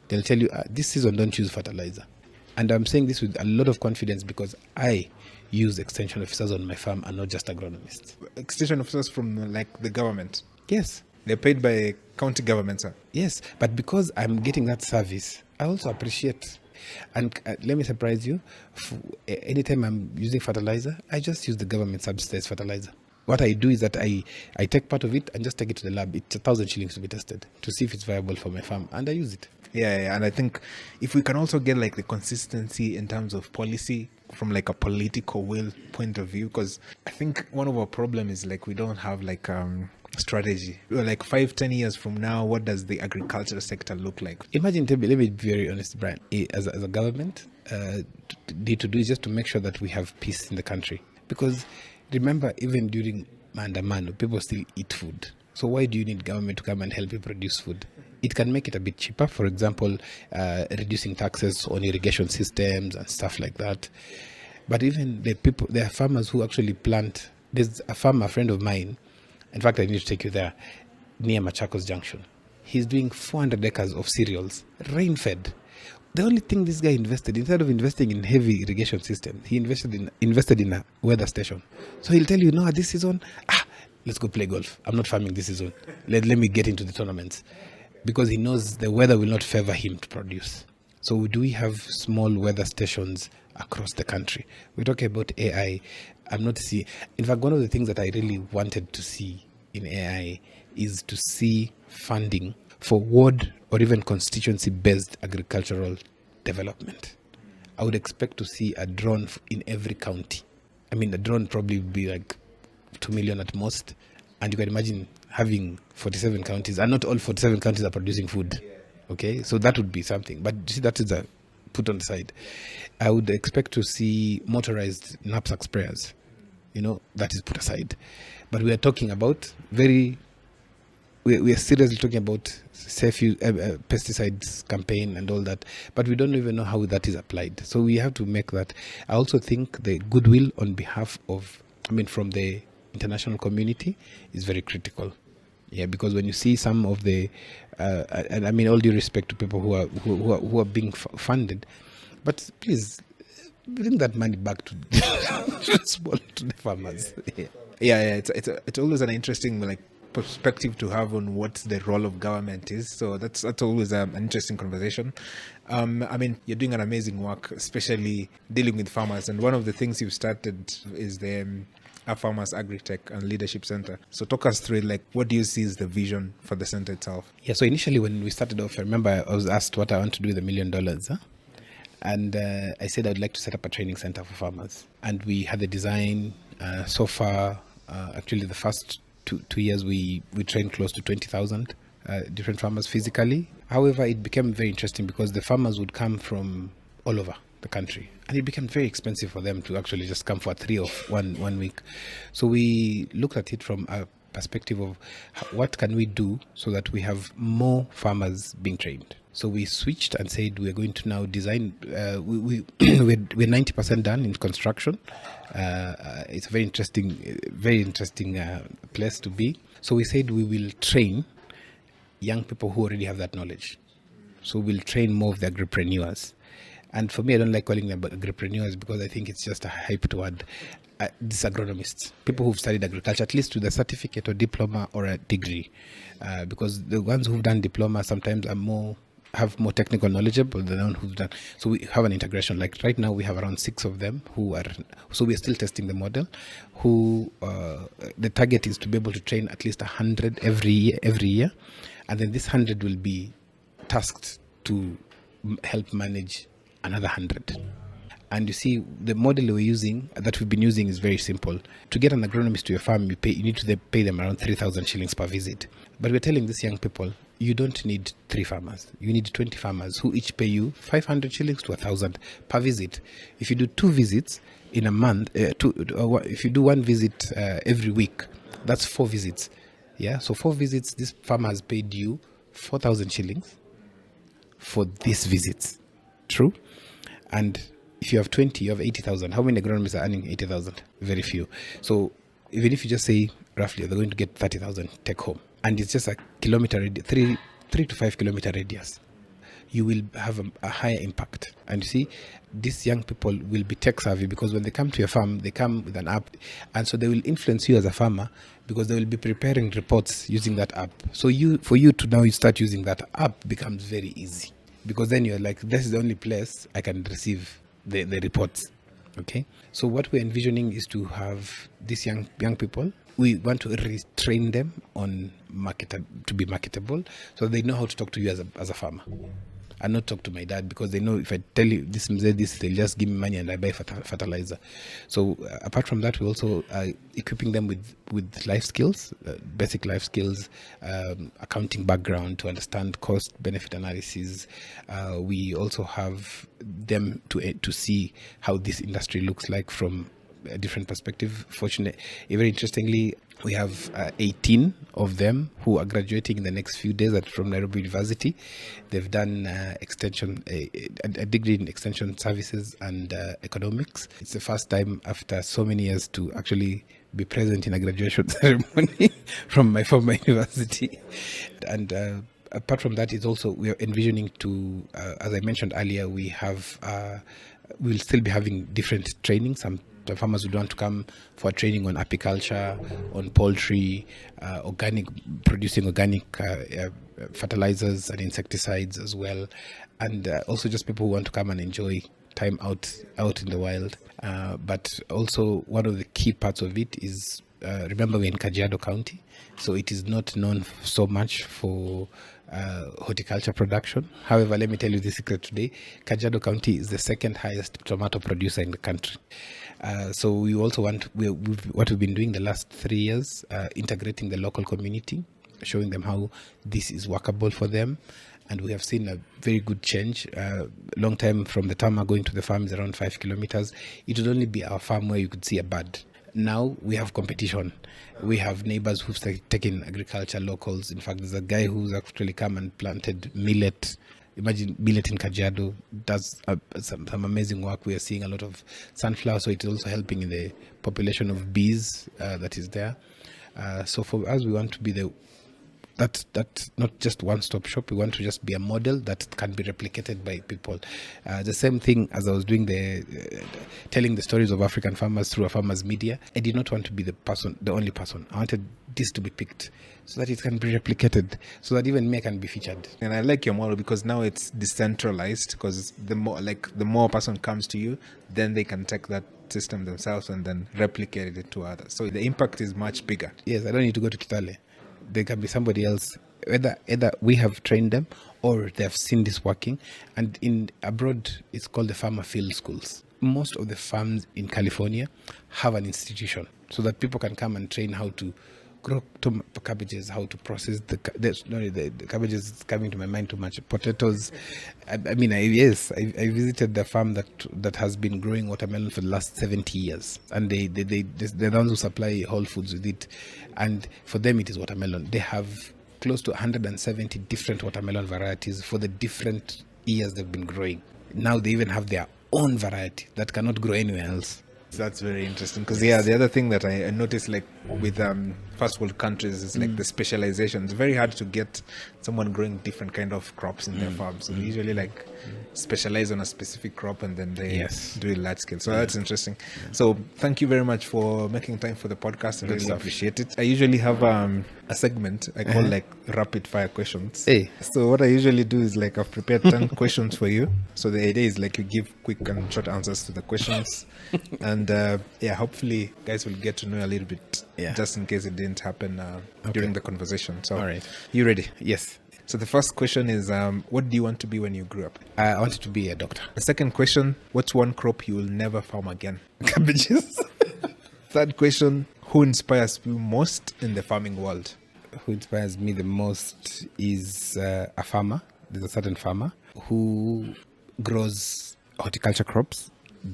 They'll tell you, this season don't use fertilizer. And I'm saying this with a lot of confidence because I use extension officers on my farm and not just agronomists. Extension officers from like the government? Yes. They're paid by county government, sir? Yes, but because I'm getting that service, I also appreciate. And let me surprise you, anytime I'm using fertilizer, I just use the government subsidized fertilizer. What I do is that I take part of it and just take it to the lab. It's 1,000 shillings to be tested to see if it's viable for my farm, and I use it. Yeah, and I think if we can also get like the consistency in terms of policy from like a political will point of view, because I think one of our problem is like we don't have like strategy. Like 5-10 years from now, what does the agricultural sector look like? Imagine, let me be very honest, Brian. As a government, need to do is just to make sure that we have peace in the country. Because remember, even during Mandamano, people still eat food. So why do you need government to come and help you produce food? It can make it a bit cheaper. For example, reducing taxes on irrigation systems and stuff like that. But even there are farmers who actually plant. There's a farmer, a friend of mine. In fact, I need to take you there, near Machakos Junction. He's doing 400 acres of cereals, rain-fed. The only thing this guy invested, instead of investing in heavy irrigation system, he invested in a weather station. So he'll tell you, no, this season, let's go play golf. I'm not farming this season. Let me get into the tournaments. Because he knows the weather will not favor him to produce. So do we have small weather stations across the country? We're talking about AI. I'm not seeing. In fact, one of the things that I really wanted to see in AI is to see funding for ward or even constituency-based agricultural development. I would expect to see a drone in every county. I mean, a drone probably would be like 2 million at most. And you can imagine having 47 counties, and not all 47 counties are producing food. Okay, so that would be something. But see, that is a put on the side. I would expect to see motorized knapsack sprayers. That is put aside. But we are talking about we are seriously talking about safe pesticides campaign and all that. But we don't even know how that is applied. So we have to make that. I also think the goodwill on behalf of, from the international community is very critical. Yeah, because when you see some of the, and all due respect to people who are being funded, but please bring that money back to the farmers. Yeah. It's always an interesting perspective to have on what the role of government is. So that's always an interesting conversation. You're doing an amazing work, especially dealing with farmers. And one of the things you've started is the Our Farmers Agri-Tech and Leadership Center. So talk us through, what do you see as the vision for the center itself? Yeah, so initially when we started off, I remember I was asked what I want to do with $1 million. And I said I'd like to set up a training center for farmers. And we had the design. So far, actually the first two years, we trained close to 20,000 different farmers physically. However, it became very interesting because the farmers would come from all over the country, and it became very expensive for them to actually just come for 3 or 1 week. So we looked at it from a perspective of what can we do so that we have more farmers being trained. So we switched and said we're going to now design. We're 90% done in construction. It's a very interesting place to be. So we said we will train young people who already have that knowledge. So we'll train more of the agripreneurs. And for me, I don't like calling them agripreneurs because I think it's just a hyped word. These agronomists, people who've studied agriculture, at least with a certificate or diploma or a degree, because the ones who've done diploma sometimes have more technical knowledge than the ones who've done. So we have an integration. Like right now, we have around 6 of them so we're still testing the model, the target is to be able to train at least 100 every year. And then this 100 will be tasked to help manage another 100. And you see, the model that we've been using is very simple. To get an agronomist to your farm, you need to pay them around 3,000 shillings per visit. But we're telling these young people, you don't need 3 farmers. You need 20 farmers who each pay you 500 shillings to 1,000 per visit. If you do 2 visits in a month, if you do 1 visit every week, that's 4 visits. Yeah, so 4 visits, this farmer has paid you 4,000 shillings for these visits. True? And if you have 20, you have 80,000. How many agronomists are earning 80,000? Very few. So even if you just say roughly they're going to get 30,000 take home, and it's just a kilometer, 3 to 5 kilometer radius, you will have a higher impact. And you see, these young people will be tech savvy, because when they come to your farm, they come with an app, and so they will influence you as a farmer, because they will be preparing reports using that app. So for you to now start using that app becomes very easy, because then you're like, this is the only place I can receive the reports. Okay, so what we're envisioning is to have these young people. We want to retrain them on to be marketable, so they know how to talk to you as a farmer, and not talk to my dad, because they know if I tell you this, they'll just give me money and I buy fertilizer. So apart from that, we also are equipping them with life skills, basic life skills, accounting background to understand cost benefit analysis. We also have them to see how this industry looks like from a different perspective. Very interestingly, we have 18 of them who are graduating in the next few days from Nairobi University. They've done a degree in extension services and economics. It's the first time after so many years to actually be present in a graduation ceremony from my former university. And apart from that, we are envisioning to, as I mentioned earlier, we'll still be having different trainings. Some farmers would want to come for training on apiculture, on poultry, producing organic fertilizers and insecticides as well, and also just people who want to come and enjoy time out in the wild. But also one of the key parts of it is, remember, we're in Kajiado County, so it is not known so much for horticulture production. However, let me tell you the secret today. Kajiado County is the second highest tomato producer in the country. So we also what we've been doing the last 3 years, integrating the local community, showing them how this is workable for them. And we have seen a very good change. Long time from the Tama going to the farm is around 5 kilometers. It would only be our farm where you could see a bird. Now we have competition. We have neighbors who've taken agriculture locals. In fact, there's a guy who's actually come and planted millet. Imagine millet in Kajiado, does some amazing work. We are seeing a lot of sunflower, so it is also helping in the population of bees that is there. So for us, we want to be that not just one-stop shop. We want to just be a model that can be replicated by people. The same thing as I was doing telling the stories of African farmers through a farmers media. I did not want to be the only person. I wanted this to be picked so that it can be replicated, so that even me can be featured. And I like your model because now it's decentralized, because the more a person comes to you, then they can take that system themselves and then replicate it to others. So the impact is much bigger. Yes, I don't need to go to Kitale. There can be somebody else, either we have trained them or they have seen this working. And in abroad, it's called the farmer field schools. Most of the farms in California have an institution so that people can come and train how to grow cabbages, how to process the cabbages is coming to my mind too much. Potatoes. I visited the farm that has been growing watermelon for the last 70 years, and they're the ones who supply Whole Foods with it. And for them, it is watermelon. They have close to 170 different watermelon varieties for the different years they've been growing. Now they even have their own variety that cannot grow anywhere else. That's very interesting, because the other thing that I noticed, like with first world countries, is like the specialization. It's very hard to get someone growing different kind of crops in their farms. So they usually specialize on a specific crop, and then they do it large scale. So that's interesting. So thank you very much for making time for the podcast. I really appreciate it. I usually have a segment I call rapid fire questions. Hey. So what I usually do is I've prepared 10 questions for you. So the idea is you give quick and short answers to the questions. And hopefully guys will get to know a little bit, just in case it didn't happen during the conversation. So, all right. You ready? Yes. So the first question is, what do you want to be when you grew up? I wanted to be a doctor. The second question, what's one crop you will never farm again? Cabbages. Third question, who inspires you most in the farming world? Who inspires me the most is a farmer. There's a certain farmer who grows horticulture crops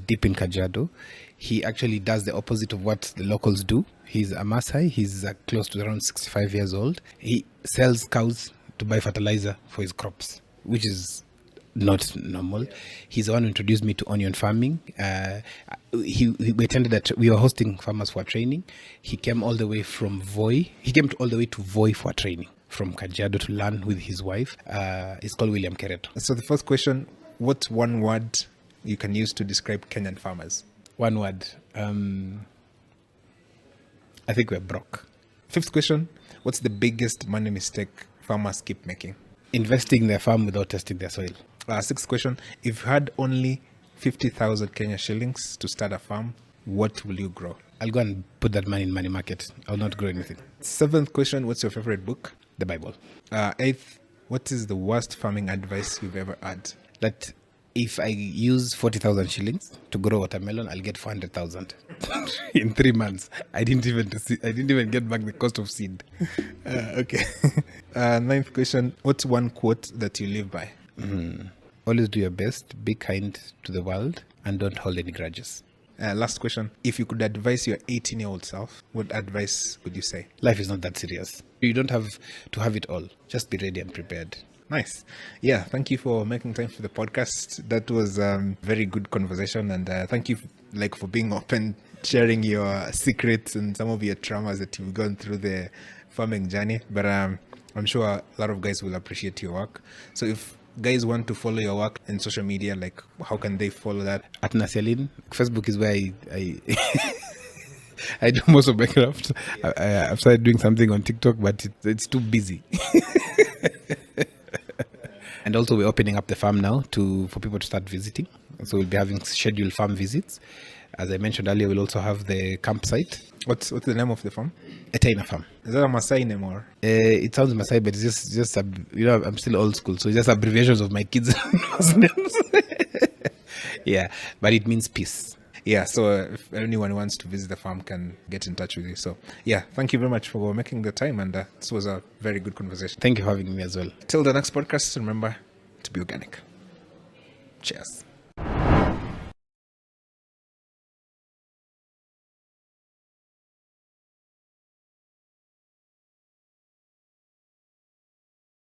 deep in Kajiado. He actually does the opposite of what the locals do. He's a Maasai. He's close to around 65 years old. He sells cows to buy fertilizer for his crops, which is not normal. He's the one who introduced me to onion farming. We attended that. We were hosting farmers for training. He came all the way from Voi. He came all the way to Voi for training from Kajiado to learn with his wife. It's called William Kereto. So the first question, what's one word you can use to describe Kenyan farmers? One word. I think we're broke. Fifth question, what's the biggest money mistake farmers keep making? Investing in their farm without testing their soil. Sixth question, if you had only 50,000 Kenya shillings to start a farm, what will you grow? I'll go and put that money in money market. I'll not grow anything. Seventh question, what's your favorite book? The Bible. Eighth, what is the worst farming advice you've ever had? That if I use 40,000 shillings to grow watermelon, I'll get 400,000 in 3 months. I didn't even get back the cost of seed. Okay. Ninth question, what's one quote that you live by? Always do your best, be kind to the world, and don't hold any grudges. Last question, if you could advise your 18-year-old self, what advice would you say? Life is not that serious. You don't have to have it all. Just be ready and prepared. Nice. Yeah, thank you for making time for the podcast. That was very good conversation, and thank you for being open, sharing your secrets and some of your traumas that you've gone through the farming journey. But I'm sure a lot of guys will appreciate your work. So if guys want to follow your work in social media, how can they follow that? At Nasiali. Facebook is where I I do most of my craft. I've started doing something on TikTok, but it's too busy. And also we're opening up the farm now for people to start visiting. So we'll be having scheduled farm visits. As I mentioned earlier, we'll also have the campsite. What's the name of the farm? Etaina Farm. Is that a Maasai name or? It sounds Maasai, but it's just I'm still old school, so it's just abbreviations of my kids' names. Yeah, but it means peace. Yeah, so if anyone wants to visit the farm can get in touch with you. So yeah, thank you very much for making the time, and this was a very good conversation. Thank you for having me as well. Till the next podcast, remember to be organic. Cheers.